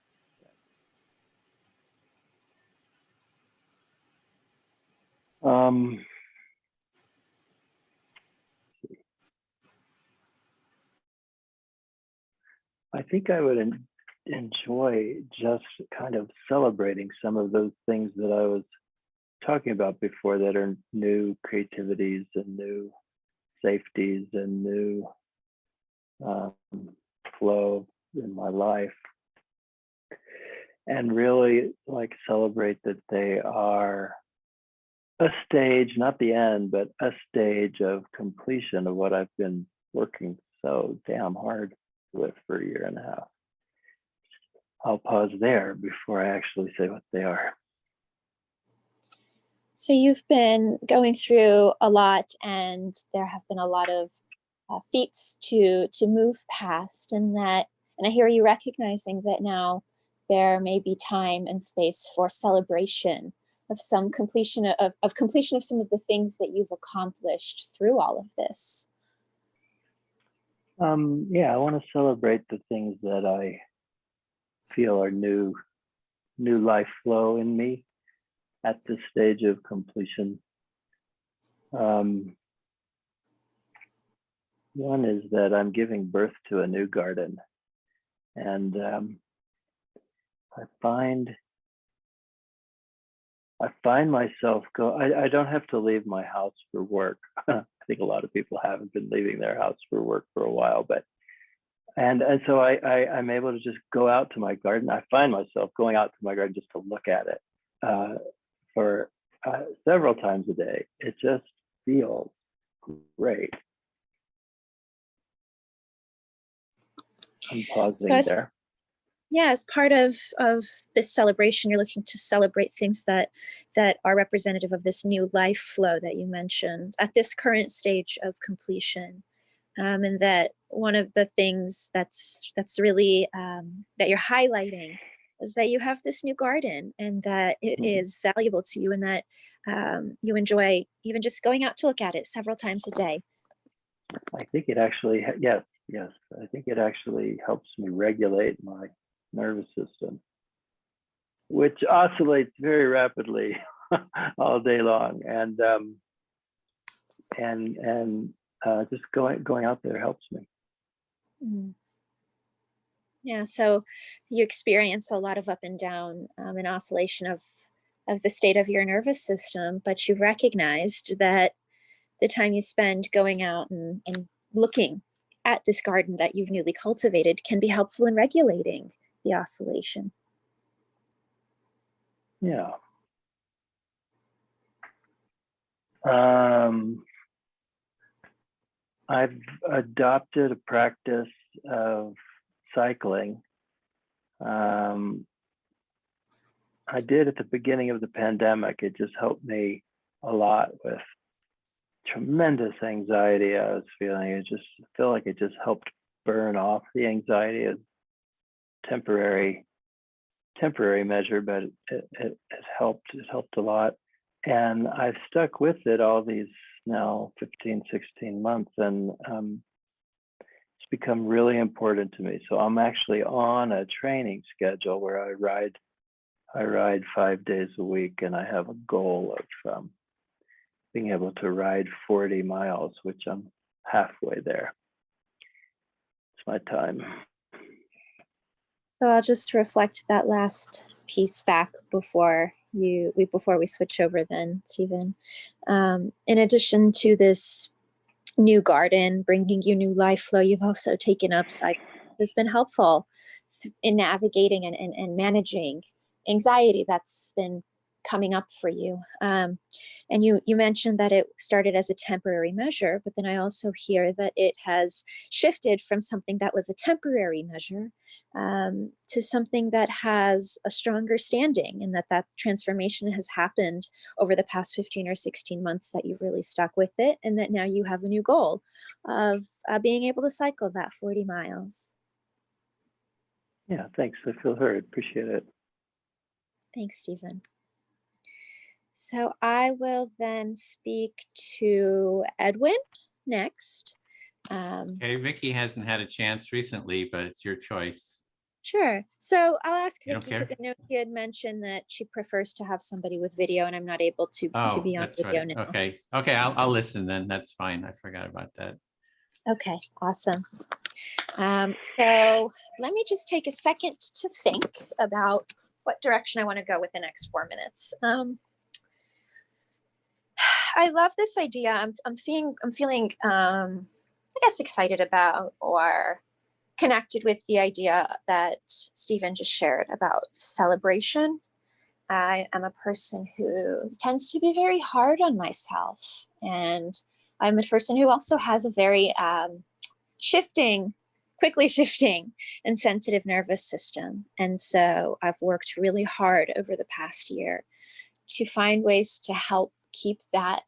I think I would enjoy just kind of celebrating some of those things that I was talking about before, that are new creativities and new safeties and new flow in my life, and really like celebrate that they are a stage, not the end, but a stage of completion of what I've been working so damn hard with for a year and a half. I'll pause there before I actually say what they are. So you've been going through a lot, and there have been a lot of feats to move past, and I hear you recognizing that now there may be time and space for celebration of some completion of completion of some of the things that you've accomplished through all of this. Yeah, I want to celebrate the things that I feel are new life flow in me at this stage of completion. One is that I'm giving birth to a new garden, and I find myself I don't have to leave my house for work. I think a lot of people haven't been leaving their house for work for a while, and so I'm able to just go out to my garden. I find myself going out to my garden just to look at it for several times a day. It just feels great. I'm pausing there. Yeah, as part of this celebration, you're looking to celebrate things that are representative of this new life flow that you mentioned at this current stage of completion. And that one of the things that's really that you're highlighting is that you have this new garden, and that it is valuable to you, and that you enjoy even just going out to look at it several times a day. I think it actually, yes, I think it actually helps me regulate my nervous system, which oscillates very rapidly all day long, and just going out there helps me. Yeah, so you experience a lot of up and down and oscillation of the state of your nervous system, but you recognized that the time you spend going out and looking at this garden that you've newly cultivated can be helpful in regulating the oscillation. Yeah. I've adopted a practice of cycling. I did at the beginning of the pandemic. It just helped me a lot with tremendous anxiety I was feeling. I just feel like it just helped burn off the anxiety. It's temporary measure, but it helped. It helped a lot, and I've stuck with it all these now 15, 16 months, and it's become really important to me. So I'm actually on a training schedule where I ride 5 days a week, and I have a goal of being able to ride 40 miles, which I'm halfway there. It's my time. So I'll just reflect that last piece back before we switch over then, Stephen. In addition to this new garden bringing you new life flow, you've also taken up cycling. It's been helpful in navigating and managing anxiety that's been coming up for you. And you mentioned that it started as a temporary measure, but then I also hear that it has shifted from something that was a temporary measure to something that has a stronger standing, and that transformation has happened over the past 15 or 16 months that you've really stuck with it, and that now you have a new goal of being able to cycle that 40 miles. Yeah, thanks. I feel heard. Appreciate it. Thanks, Stephen. So I will then speak to Edwin next. Okay, Vicky hasn't had a chance recently, but it's your choice. Sure. So I'll ask You Vicky don't because care? I know she had mentioned that she prefers to have somebody with video, and I'm not able to be on That's video right. now. Okay, I'll listen then. That's fine. I forgot about that. Okay, awesome. So let me just take a second to think about what direction I want to go with the next 4 minutes. I love this idea. I'm feeling I guess excited about or connected with the idea that Stephen just shared about celebration. I am a person who tends to be very hard on myself, and I'm a person who also has a very quickly shifting and sensitive nervous system. And so I've worked really hard over the past year to find ways to help keep that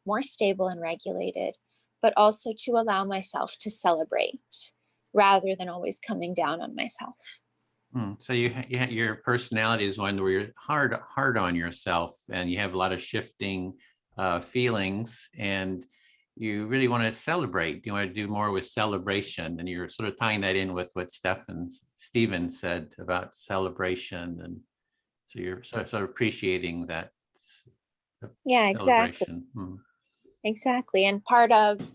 more stable and regulated, but also to allow myself to celebrate rather than always coming down on myself. So your personality is one where you're hard on yourself, and you have a lot of shifting feelings, and you really want to celebrate. You want to do more with celebration, and you're sort of tying that in with what Stephen said about celebration, and so you're sort of appreciating that. Yeah, exactly. Exactly. And part of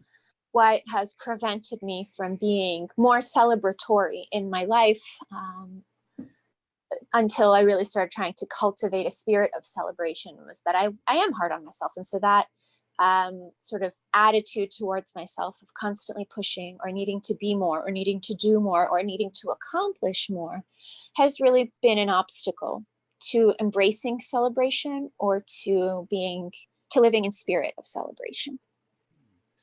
what has prevented me from being more celebratory in my life until I really started trying to cultivate a spirit of celebration was that I am hard on myself. And so that sort of attitude towards myself of constantly pushing or needing to be more or needing to do more or needing to accomplish more has really been an obstacle to embracing celebration or to living in spirit of celebration.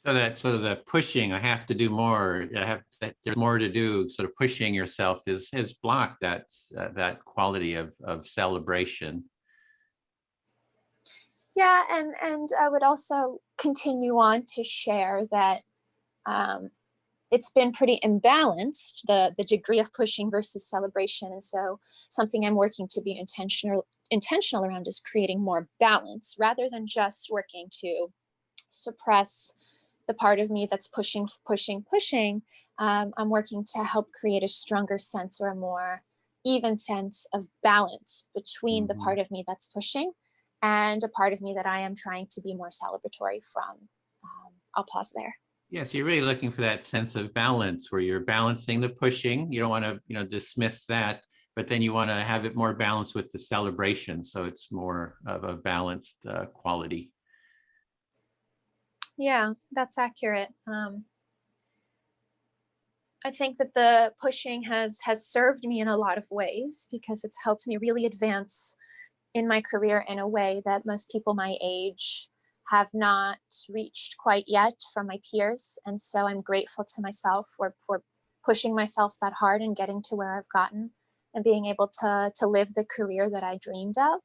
So that sort of that pushing, I have to do more, there's more to do, sort of pushing yourself has blocked that quality of celebration. Yeah, and I would also continue on to share that it's been pretty imbalanced, the degree of pushing versus celebration. And so something I'm working to be intentional around is creating more balance rather than just working to suppress the part of me that's pushing. I'm working to help create a stronger sense or a more even sense of balance between the part of me that's pushing and a part of me that I am trying to be more celebratory from. I'll pause there. Yes, you're really looking for that sense of balance where you're balancing the pushing. You don't want to, dismiss that, but then you want to have it more balanced with the celebration. So it's more of a balanced quality. Yeah, that's accurate. I think that the pushing has served me in a lot of ways because it's helped me really advance in my career in a way that most people my age have not reached quite yet from my peers. And so I'm grateful to myself for pushing myself that hard and getting to where I've gotten and being able to live the career that I dreamed of.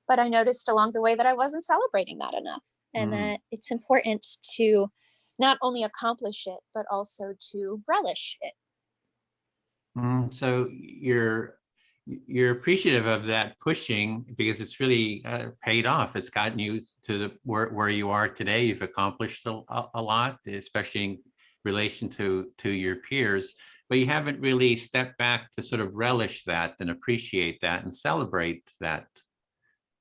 But I noticed along the way that I wasn't celebrating that enough, and that it's important to not only accomplish it, but also to relish it. So you're appreciative of that pushing because it's really paid off. It's gotten you to where you are today. You've accomplished a lot, especially in relation to your peers, but you haven't really stepped back to sort of relish that and appreciate that and celebrate that.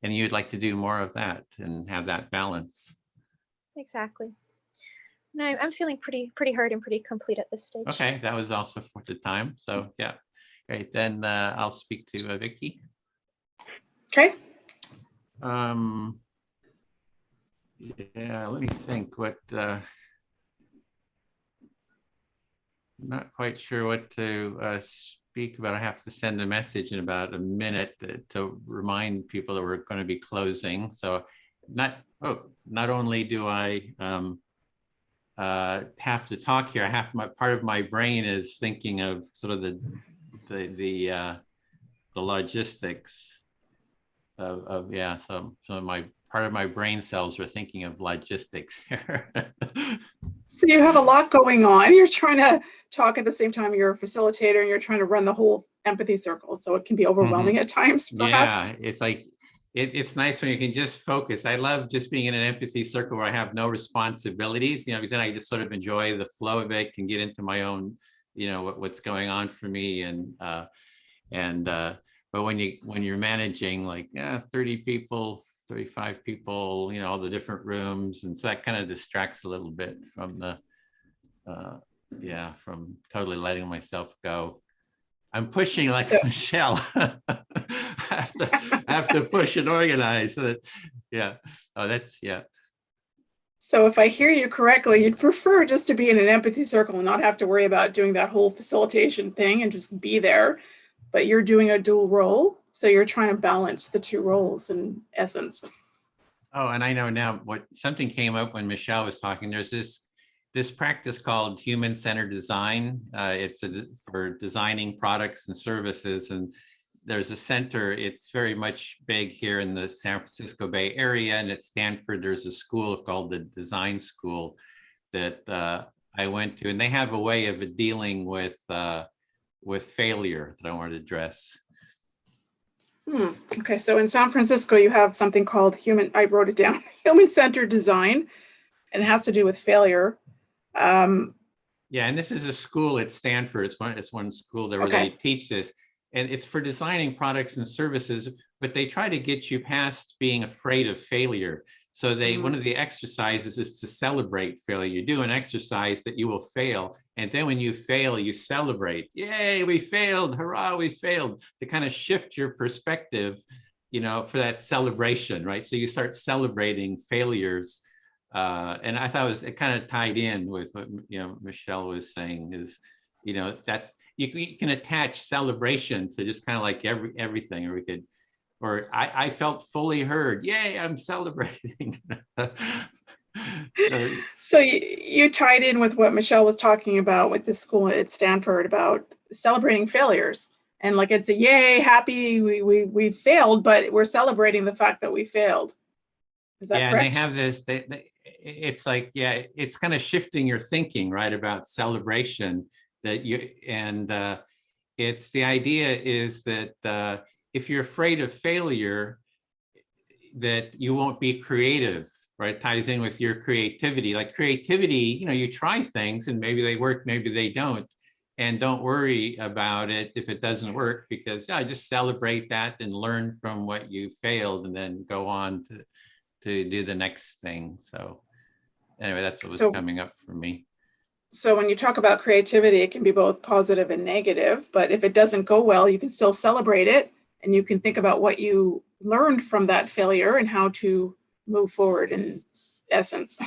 And you'd like to do more of that and have that balance. Exactly. No, I'm feeling pretty heard and pretty complete at this stage. Okay, that was also for the time. So yeah, great. Then I'll speak to Vicky. Okay. Yeah, let me think what, not quite sure what to speak about. I have to send a message in about a minute to remind people that we're going to be closing. So not only do I have to talk here, part of my brain is thinking of sort of the logistics of yeah. So part of my brain cells are thinking of logistics here. So you have a lot going on. You're trying to talk at the same time. You're a facilitator and you're trying to run the whole empathy circle. So it can be overwhelming at times, perhaps. Yeah, it's like, it's nice when you can just focus. I love just being in an empathy circle where I have no responsibilities, because then I just sort of enjoy the flow of it, can get into my own, what's going on for me. But when you're managing like 30 people, 35 people, all the different rooms. And so that kind of distracts a little bit from from totally letting myself go. I'm pushing like Michelle. I have to push and organize. Yeah. Oh, that's, yeah. So if I hear you correctly, you'd prefer just to be in an empathy circle and not have to worry about doing that whole facilitation thing and just be there, but you're doing a dual role. So you're trying to balance the two roles in essence. Oh, and I know now something came up when Michelle was talking. There's this practice called human-centered design. It's for designing products and services. And there's a center, it's very much big here in the San Francisco Bay Area, and at Stanford, there's a school called the Design School. that I went to, and they have a way of dealing with failure that I wanted to address. Okay, so in San Francisco, you have something called I wrote it down, human-centered design, and it has to do with failure. Yeah, and this is a school at Stanford. It's one school that really teach this, and it's for designing products and services, but they try to get you past being afraid of failure. So one of the exercises is to celebrate failure. You do an exercise that you will fail, and then when you fail, you celebrate. Yay, we failed! Hurrah, we failed! To kind of shift your perspective, for that celebration, right? So you start celebrating failures. And I thought it kind of tied in with what Michelle was saying is, that's you can attach celebration to just kind of like everything, or I felt fully heard. Yay, I'm celebrating. So you tied in with what Michelle was talking about with the school at Stanford about celebrating failures. And like it's a yay, happy, we failed, but we're celebrating the fact that we failed. Is that correct? And they have this, it's like, it's kind of shifting your thinking, right, about celebration it's the idea is that if you're afraid of failure, that you won't be creative, right? It ties in with your creativity. Like creativity, you try things and maybe they work, maybe they don't. And don't worry about it if it doesn't work, because just celebrate that and learn from what you failed and then go on to do the next thing. So anyway, that's what was coming up for me. So when you talk about creativity, it can be both positive and negative, but if it doesn't go well, you can still celebrate it and you can think about what you learned from that failure and how to move forward in essence.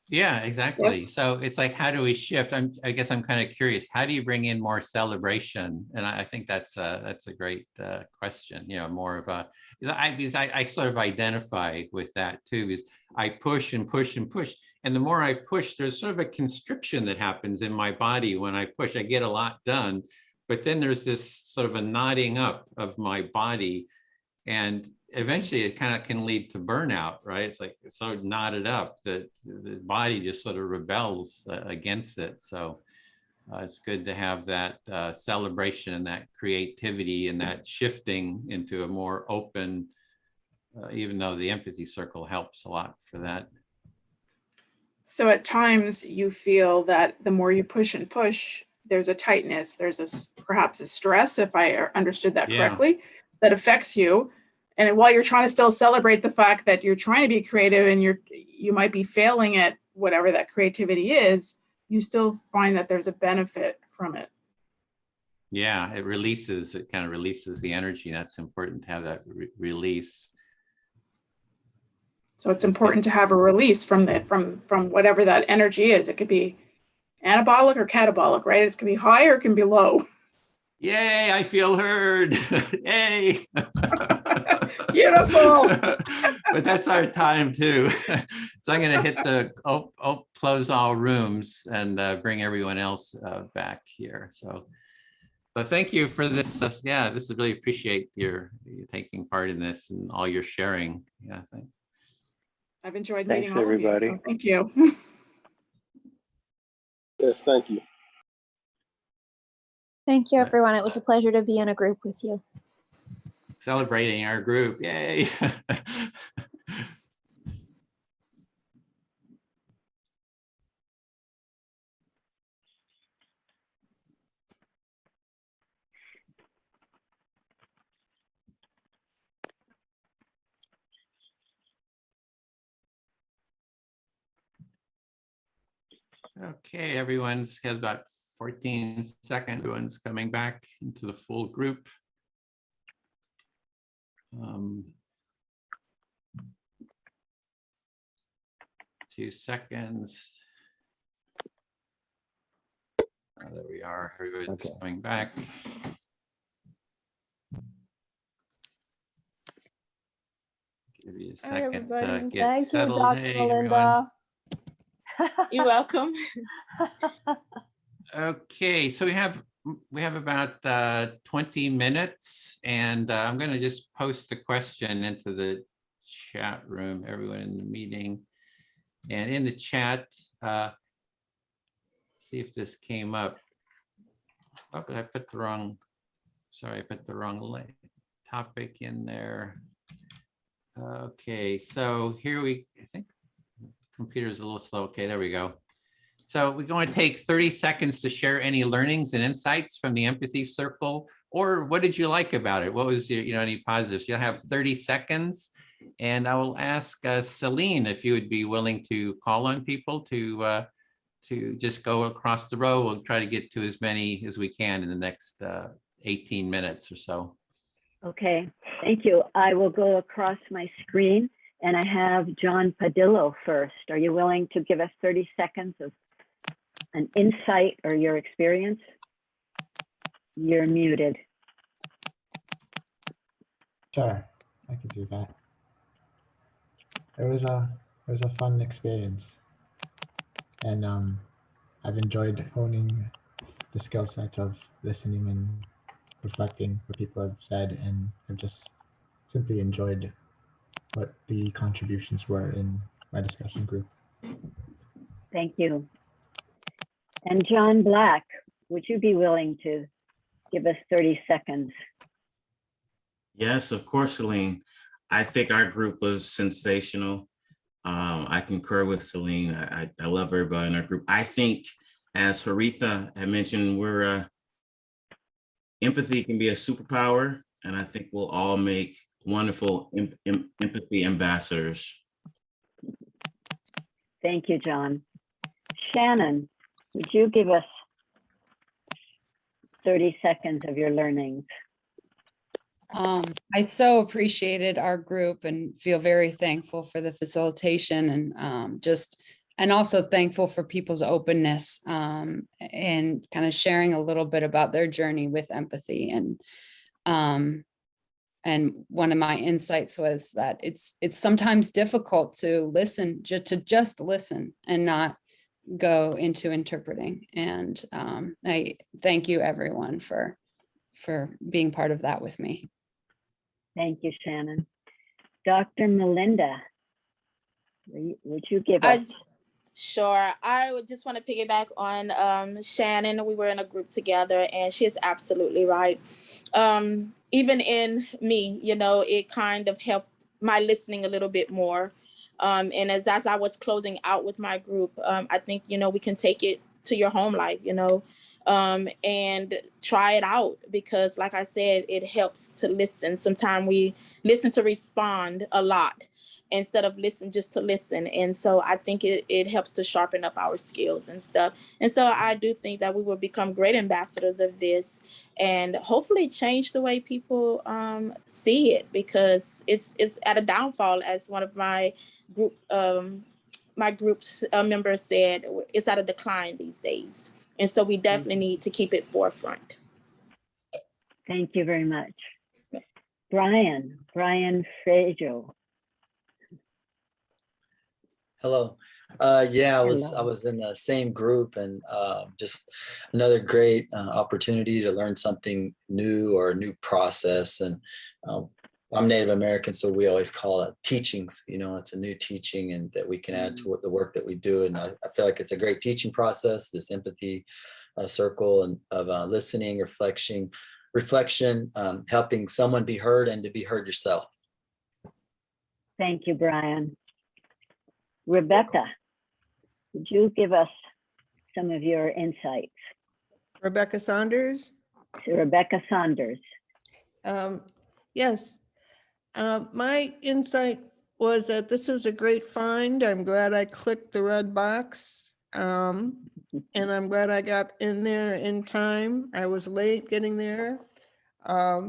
Yeah, exactly. Yes. So it's like, how do we shift? I guess I'm kind of curious. How do you bring in more celebration? And I think that's a great question. More of a because I sort of identify with that too. Because I push and push and push, and the more I push, there's sort of a constriction that happens in my body when I push. I get a lot done, but then there's this sort of a knotting up of my body, and eventually it kind of can lead to burnout, right? It's like it's so knotted up that the body just sort of rebels against it. So it's good to have that celebration and that creativity and that shifting into a more open, even though the empathy circle helps a lot for that. So at times you feel that the more you push and push, there's a tightness, there's perhaps a stress, if I understood that correctly, that affects you. And while you're trying to still celebrate the fact that you're trying to be creative and you might be failing at whatever that creativity is, you still find that there's a benefit from it. Yeah, it kind of releases the energy. That's important to have that release. So it's important to have a release from whatever that energy is. It could be anabolic or catabolic, right? It can be high or it can be low. Yay, I feel heard. Yay. Beautiful. But that's our time too. So I'm going to hit close all rooms and bring everyone else back here. So thank you for this. This is really appreciate you taking part in this and all your sharing. Yeah, thanks. I've enjoyed Thanks, meeting all everybody. of you. So thank you. Yes, thank you. Thank you, everyone. It was a pleasure to be in a group with you. Celebrating our group. Yay. Okay, everyone's has about 14 seconds. Everyone's coming back into the full group. 2 seconds. There we are. Everybody's coming back. Give you a second to get Thank settled. you, Dr. Hey, Melinda. You're welcome. Okay, so we have about 20 minutes, and I'm going to just post a question into the chat room, everyone in the meeting. And in the chat, see if this came up. Oh, I put the wrong, sorry, I put the wrong topic in there. Okay, so here I think computer's a little slow. Okay, there we go. So we're going to take 30 seconds to share any learnings and insights from the Empathy Circle, or what did you like about it? What was your, any positives? You'll have 30 seconds, and I will ask Celine if you would be willing to call on people to just go across the row. We'll try to get to as many as we can in the next 18 minutes or so. Okay, thank you. I will go across my screen, and I have John Padillo first. Are you willing to give us 30 seconds of an insight or your experience? You're muted. Sure, I could do that. It was a fun experience, and I've enjoyed honing the skill set of listening and reflecting what people have said, and I've just simply enjoyed what the contributions were in my discussion group. Thank you. And John Black, would you be willing to give us 30 seconds? Yes, of course, Celine. I think our group was sensational. I concur with Celine. I love everybody in our group. I think, as Haritha had mentioned, empathy can be a superpower, and I think we'll all make wonderful empathy ambassadors. Thank you, John. Shannon, would you give us 30 seconds of your learnings? I so appreciated our group and feel very thankful for the facilitation, and also thankful for people's openness and kind of sharing a little bit about their journey with empathy. And one of my insights was that it's sometimes difficult to listen, just listen and not go into interpreting. And I thank you everyone for being part of that with me. Thank you, Shannon. Dr. Melinda, would you give us? Sure. I would just want to piggyback on Shannon. We were in a group together, and she is absolutely right. Even in me, it kind of helped my listening a little bit more. And as I was closing out with my group, I think, we can take it to your home life, and try it out, because like I said, it helps to listen. Sometimes we listen to respond a lot instead of listen just to listen. And so I think it helps to sharpen up our skills and stuff. And so I do think that we will become great ambassadors of this and hopefully change the way people see it, because it's at a downfall, as one of my group's members said. It's at a decline these days. And so we definitely need to keep it forefront. Thank you very much. Brian Frejo. Hello. Yeah, I was in the same group, and just another great opportunity to learn something new or a new process. And I'm Native American, so we always call it teachings. It's a new teaching, and that we can add to the work that we do. And I feel like it's a great teaching process, this empathy circle and of listening, reflection, helping someone be heard and to be heard yourself. Thank you, Brian. Rebecca, would you give us some of your insights? Rebecca Saunders. Rebecca Saunders. Yes. My insight was that this was a great find. I'm glad I clicked the red box. And I'm glad I got in there in time. I was late getting there. I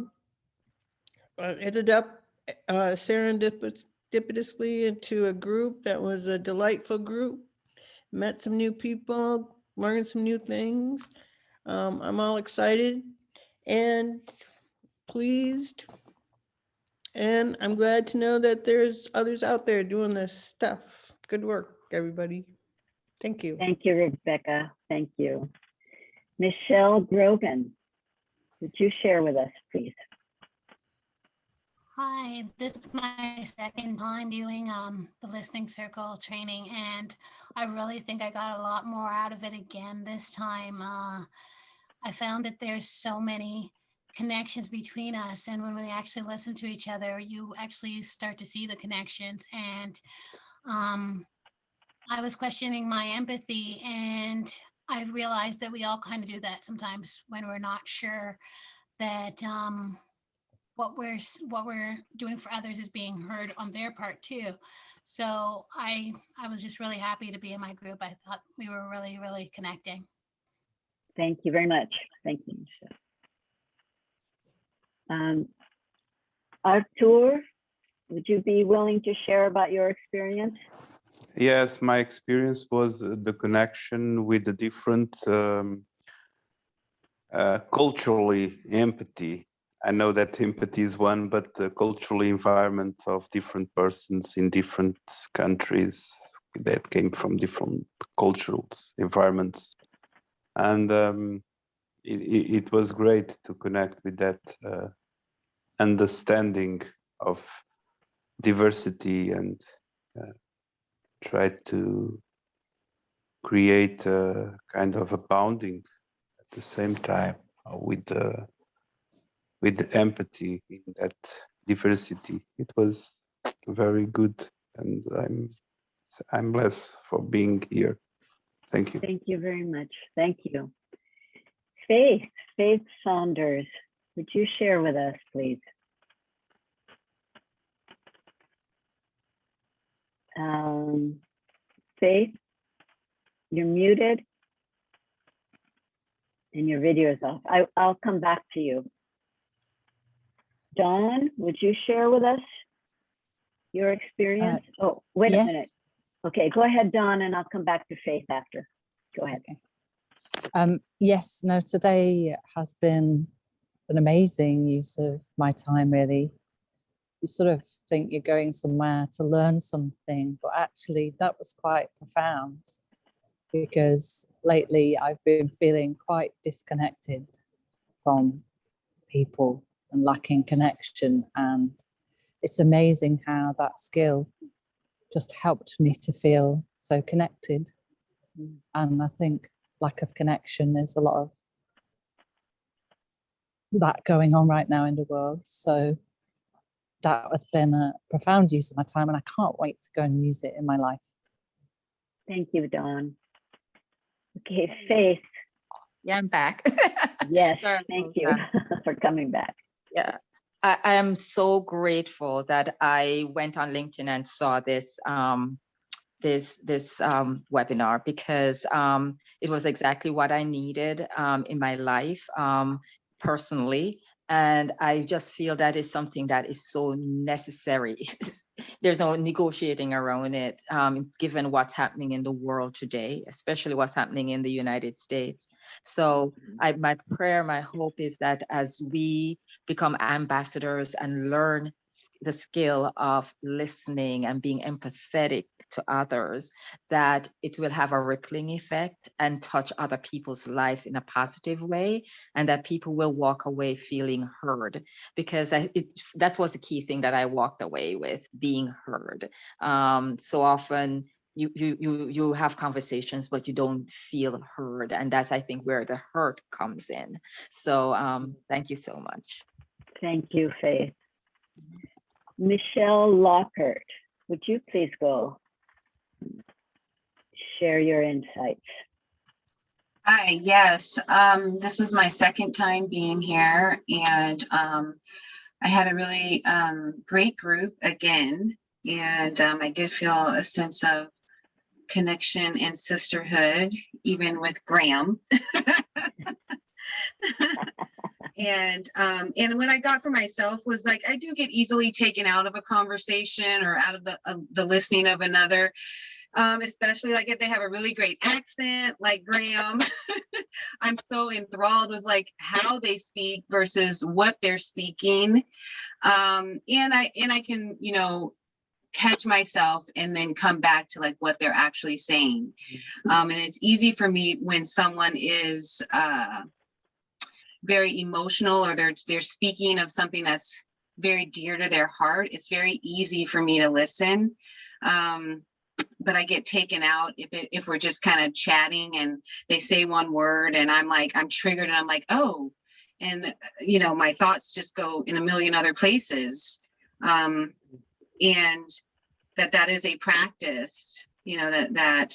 ended up serendipitously into a group that was a delightful group. Met some new people, learned some new things. I'm all excited and pleased. And I'm glad to know that there's others out there doing this stuff. Good work, everybody. Thank you. Thank you, Rebecca. Thank you. Michelle Grogan, would you share with us, please? Hi, this is my second time doing the listening circle training, and I really think I got a lot more out of it again this time. I found that there's so many connections between us, and when we actually listen to each other, you actually start to see the connections. And I was questioning my empathy, and I realized that we all kind of do that sometimes when we're not sure that what we're doing for others is being heard on their part too. So I was just really happy to be in my group. I thought we were really, really connecting. Thank you very much. Thank you, Michelle. Artur, would you be willing to share about your experience? Yes, my experience was the connection with the different culturally empathy. I know that empathy is one, but the cultural environment of different persons in different countries that came from different cultural environments. And it was great to connect with that understanding of diversity and try to create a kind of a bounding at the same time with the empathy in that diversity. It was very good, and I'm blessed for being here. Thank you. Thank you very much. Thank you. Faith Saunders, would you share with us, please? Faith, you're muted and your video is off. I'll come back to you. Dawn, would you share with us your experience? Oh, wait a minute. Okay, go ahead, Dawn, and I'll come back to Faith after. Go ahead. Yes, no, today has been an amazing use of my time, really. You sort of think you're going somewhere to learn something, but actually that was quite profound, because lately I've been feeling quite disconnected from people and lacking connection. And it's amazing how that skill just helped me to feel so connected. And I think lack of connection, there's a lot of that going on right now in the world. So that has been a profound use of my time, and I can't wait to go and use it in my life. Thank you, Dawn. Okay, Faith. Yeah, I'm back. Yes, Sorry thank about you that. for coming back. Yeah, I am so grateful that I went on LinkedIn and saw this this webinar, because it was exactly what I needed in my life personally. And I just feel that is something that is so necessary. There's no negotiating around it, given what's happening in the world today, especially what's happening in the United States. So my prayer, my hope is that as we become ambassadors and learn the skill of listening and being empathetic to others, that it will have a rippling effect and touch other people's life in a positive way, and that people will walk away feeling heard, because that was the key thing that I walked away with, being heard. So often you have conversations, but you don't feel heard, and that's, I think, where the hurt comes in. So thank you so much. Thank you, Faith. Michelle Lockhart, would you please go share your insights? Hi, yes. This was my second time being here, and I had a really great group again, and I did feel a sense of connection and sisterhood, even with Graham. And what I got for myself was, like, I do get easily taken out of a conversation or out of the listening of another, especially like if they have a really great accent like Graham. I'm so enthralled with like how they speak versus what they're speaking, and I can, you know, catch myself and then come back to like what they're actually saying, and it's easy for me when someone is very emotional, or they're speaking of something that's very dear to their heart, it's very easy for me to listen. But I get taken out if we're just kind of chatting and they say one word and I'm triggered and I'm like, oh, and my thoughts just go in a million other places. And that is a practice, that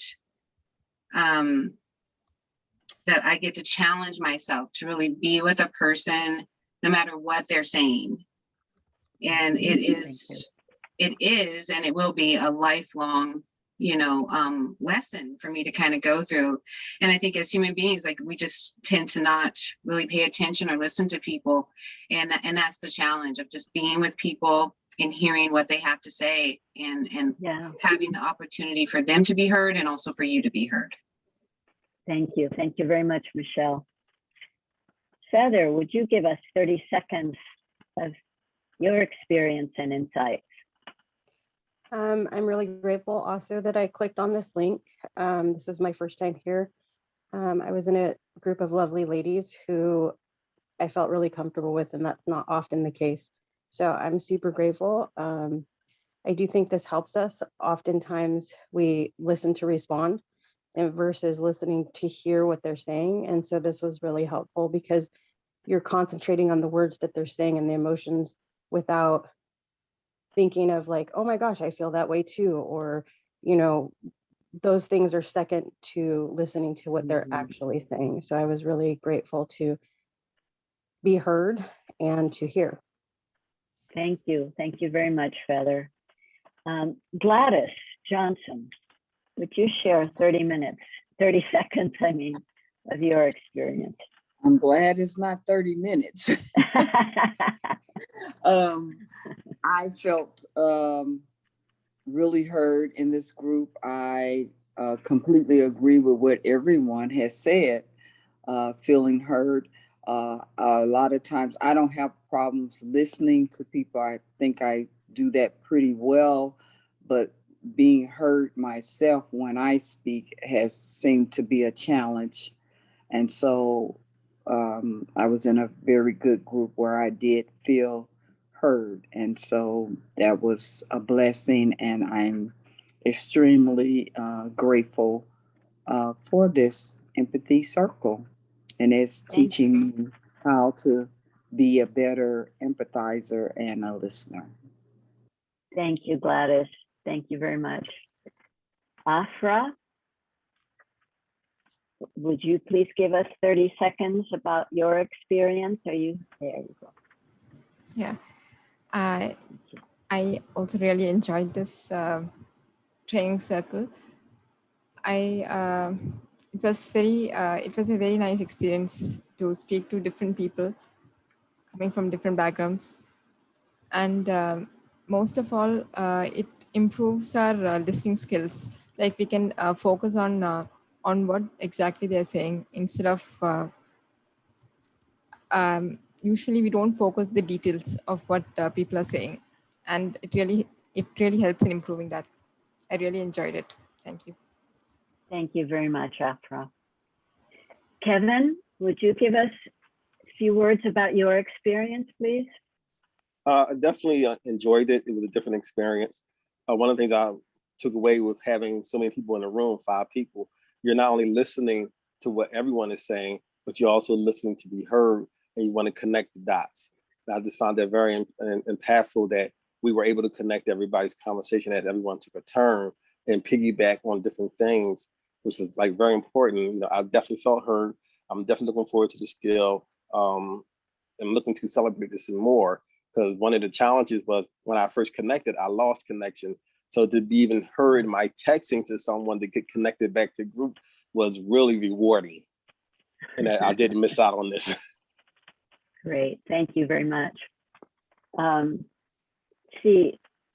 I get to challenge myself to really be with a person no matter what they're saying. And it is, and it will be a lifelong, lesson for me to kind of go through. And I think as human beings, like, we just tend to not really pay attention or listen to people. And that's the challenge of just being with people and hearing what they have to say and having the opportunity for them to be heard and also for you to be heard. Thank you. Thank you very much, Michelle. Feather, would you give us 30 seconds of your experience and insights? I'm really grateful also that I clicked on this link. This is my first time here. I was in a group of lovely ladies who I felt really comfortable with, and that's not often the case. So I'm super grateful. I do think this helps us. Oftentimes we listen to respond and versus listening to hear what they're saying. And so this was really helpful because you're concentrating on the words that they're saying and the emotions without thinking of like, oh my gosh, I feel that way too. Or, those things are second to listening to what they're actually saying. So I was really grateful to be heard and to hear. Thank you. Thank you very much, Feather. Gladys Johnson, would you share 30 seconds, of your experience? I'm glad it's not 30 minutes. I felt really heard in this group. I completely agree with what everyone has said, feeling heard. A lot of times I don't have problems listening to people. I think I do that pretty well, but being heard myself when I speak has seemed to be a challenge. And so I was in a very good group where I did feel heard. And so that was a blessing, and I'm extremely grateful for this Empathy Circle. And it's teaching me how to be a better empathizer and a listener. Thank you, Gladys. Thank you very much. Afra, would you please give us 30 seconds about your experience? There you go. Yeah, I also really enjoyed this training circle. It was a very nice experience to speak to different people coming from different backgrounds, and most of all, it improves our listening skills. Like, we can focus on what exactly they're saying instead of usually we don't focus the details of what people are saying, and it really helps in improving that. I really enjoyed it. Thank you. Thank you very much, Afra. Kevin, would you give us a few words about your experience, please? I definitely enjoyed it. It was a different experience. One of the things I took away with having so many people in the room, 5 people, you're not only listening to what everyone is saying, but you're also listening to be heard, and you want to connect the dots. And I just found that very impactful that we were able to connect everybody's conversation as everyone took a turn and piggyback on different things, which was like very important. I definitely felt heard. I'm definitely looking forward to the skill. I'm looking to celebrate this and more, because one of the challenges was when I first connected, I lost connection. So to be even heard, my texting to someone to get connected back to group was really rewarding. And I didn't miss out on this. Great, thank you very much.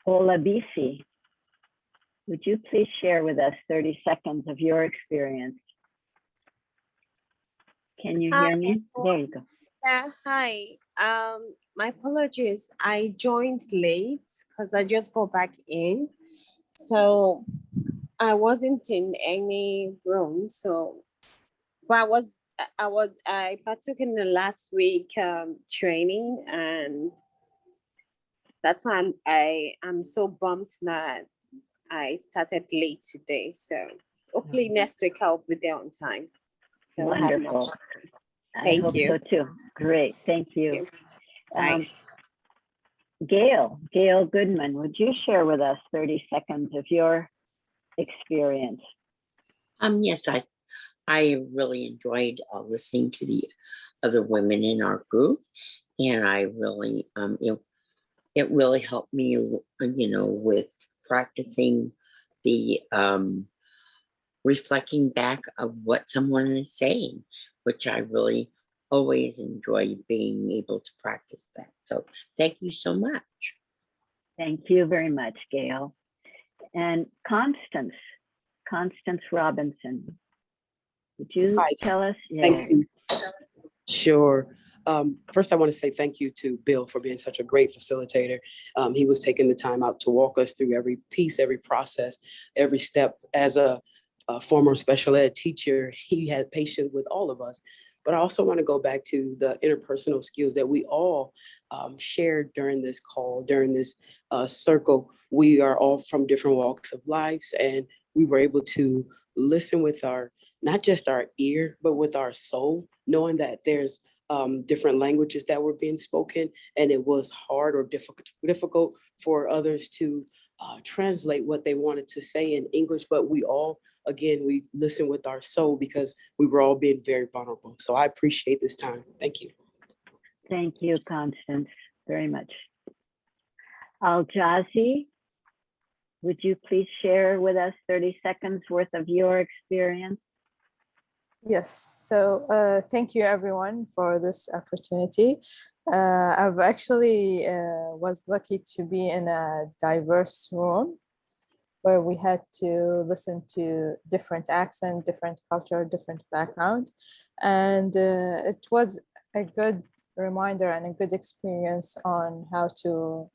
Olabisi, would you please share with us 30 seconds of your experience? Can you hear me? There you go. Yeah, hi. My apologies. I joined late because I just got back in. So I wasn't in any room. But I partook in the last week training, and That's why I'm so bummed that I started late today. So hopefully next week I'll be there on time. So I'll have much Wonderful. time. I Thank hope you. so too. Great, thank you. Bye. Gail Goodman, would you share with us 30 seconds of your experience? Yes, I really enjoyed listening to the other women in our group, and I really it really helped me, with practicing the reflecting back of what someone is saying, which I really always enjoy being able to practice that. So thank you so much. Thank you very much, Gail. And Constance Robinson, would you Hi. tell us? Thank you. Sure. First, I want to say thank you to Bill for being such a great facilitator. He was taking the time out to walk us through every piece, every process, every step. As a former special ed teacher, he had patience with all of us. But I also want to go back to the interpersonal skills that we all shared during this call, during this circle. We are all from different walks of lives, and we were able to listen with not just our ear, but with our soul, knowing that there's different languages that were being spoken, and it was hard or difficult for others to translate what they wanted to say in English, but we all, again, we listened with our soul because we were all being very vulnerable. So I appreciate this time. Thank you. Thank you, Constance, very much. Aljazi, would you please share with us 30 seconds worth of your experience? Yes, so thank you everyone for this opportunity. I've actually was lucky to be in a diverse room where we had to listen to different accent, different culture, different background. And it was a good reminder and a good experience on how to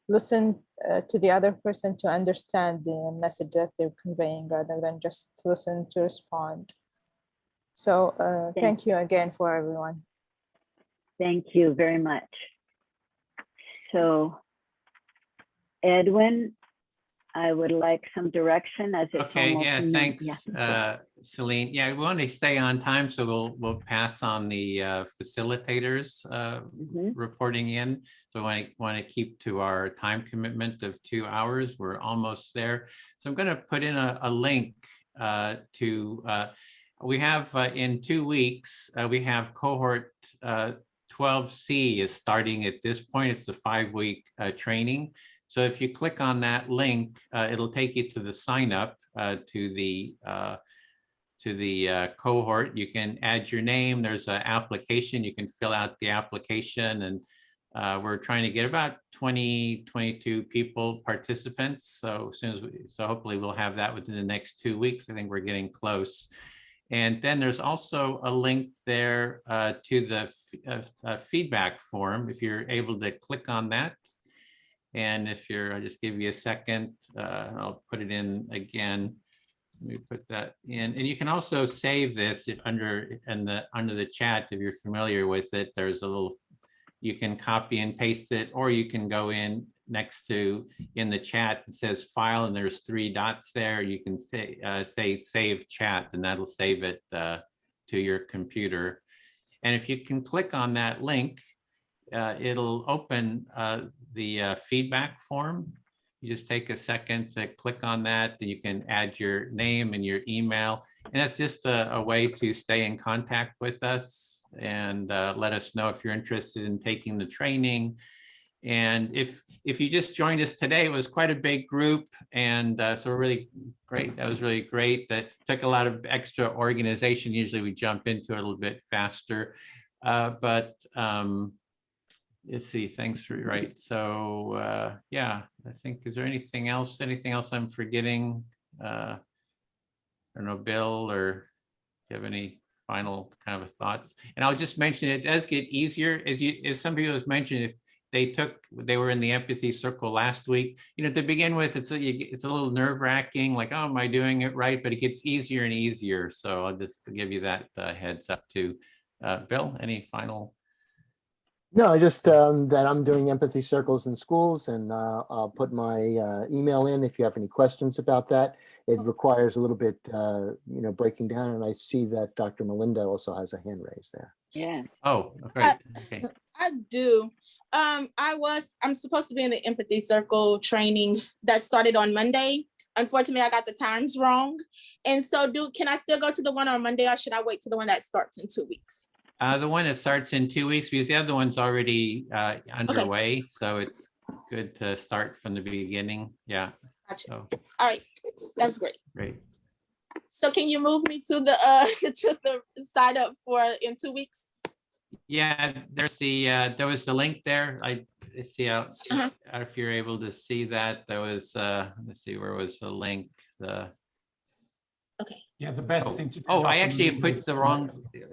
listen to the other person to understand the message that they're conveying rather than just listen to respond. So thank you again for everyone. Thank you very much. So Edwin, I would like some direction as it's Okay, almost yeah, noon. thanks, Celine. Yeah, we want to stay on time, so we'll pass on the facilitators reporting in. So I want to keep to our time commitment of 2 hours. We're almost there. So I'm going to put in a link to, we have in 2 weeks, we have cohort 12C is starting at this point. It's the 5-week training. So if you click on that link, it'll take you to the sign up to the cohort. You can add your name. There's an application. You can fill out the application, and we're trying to get about 22 people, participants. So hopefully we'll have that within the next 2 weeks. I think we're getting close. And then there's also a link there to the feedback form. If you're able to click on that. And if I'll just give you a second, I'll put it in again. Let me put that in. And you can also save this under the chat if you're familiar with it. There's a little, you can copy and paste it, or you can go in next to in the chat. It says file, and there's 3 dots there. You can say save chat, and that'll save it to your computer. And if you can click on that link, it'll open the feedback form. You just take a second to click on that, then you can add your name and your email. And that's just a way to stay in contact with us and let us know if you're interested in taking the training. And if you just joined us today, it was quite a big group. And so really great. That was really great. That took a lot of extra organization. Usually we jump into it a little bit faster. Let's see, thanks for right. So yeah, I think, is there anything else I'm forgetting? I don't know, Bill, or do you have any final kind of thoughts? And I'll just mention, it does get easier as some people have mentioned. If they were in the Empathy Circle last week, to begin with, it's a little nerve-wracking, like, oh, am I doing it right? But it gets easier and easier. So I'll just give you that heads up too. Bill, any final? No, just that I'm doing empathy circles in schools, and I'll put my email in if you have any questions about that. It requires a little bit, breaking down, and I see that Dr. Melinda also has a hand raised there. Yeah. Oh, great. Okay. I do. I'm supposed to be in the Empathy Circle training that started on Monday. Unfortunately, I got the times wrong. And so can I still go to the one on Monday, or should I wait to the one that starts in 2 weeks? The one that starts in 2 weeks, because the other one's already underway. So it's good to start from the beginning. Yeah. Gotcha. So, all right, that's great. Great. So can you move me to the to the sign up for in 2 weeks? Yeah, there's there was the link there. I see how if you're able to see that. There was let's see, where was the link? Okay. Yeah, the best thing to do. Oh, I Dr. actually Melinda, put is the to- wrong.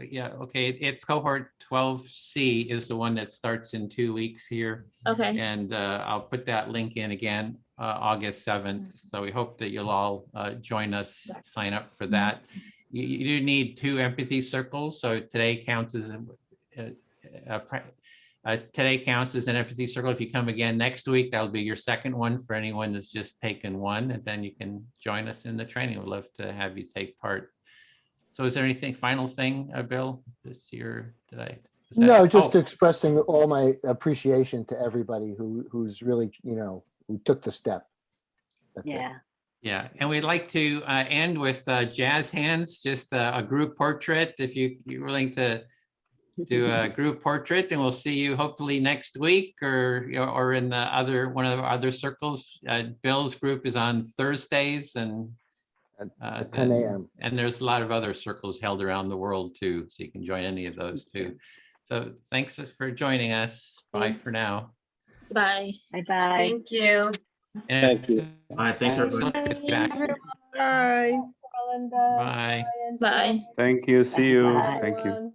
Yeah, okay. It's cohort 12C is the one that starts in 2 weeks here. Okay. And I'll put that link in again, August 7th. So we hope that you'll all join us, sign up for that. You do need 2 empathy circles. So today counts as today counts as an empathy circle. If you come again next week, that'll be your second one for anyone that's just taken one, and then you can join us in the training. We'd love to have you take part. So is there anything, final thing, Bill, this year today? No, just expressing all my appreciation to everybody who's really, who took the step. That's it. Yeah, and we'd like to end with jazz hands, just a group portrait. If you're willing to do a group portrait, and we'll see you hopefully next week, or in the one of the other circles. Bill's group is on Thursdays and at 10 a.m. And there's a lot of other circles held around the world too, so you can join any of those too. So thanks for joining us. Bye for now. Bye. Bye bye. Thank you. And All right, thanks everybody. Bye. Bye. Bye. Thank you. See you. Bye. Thank you.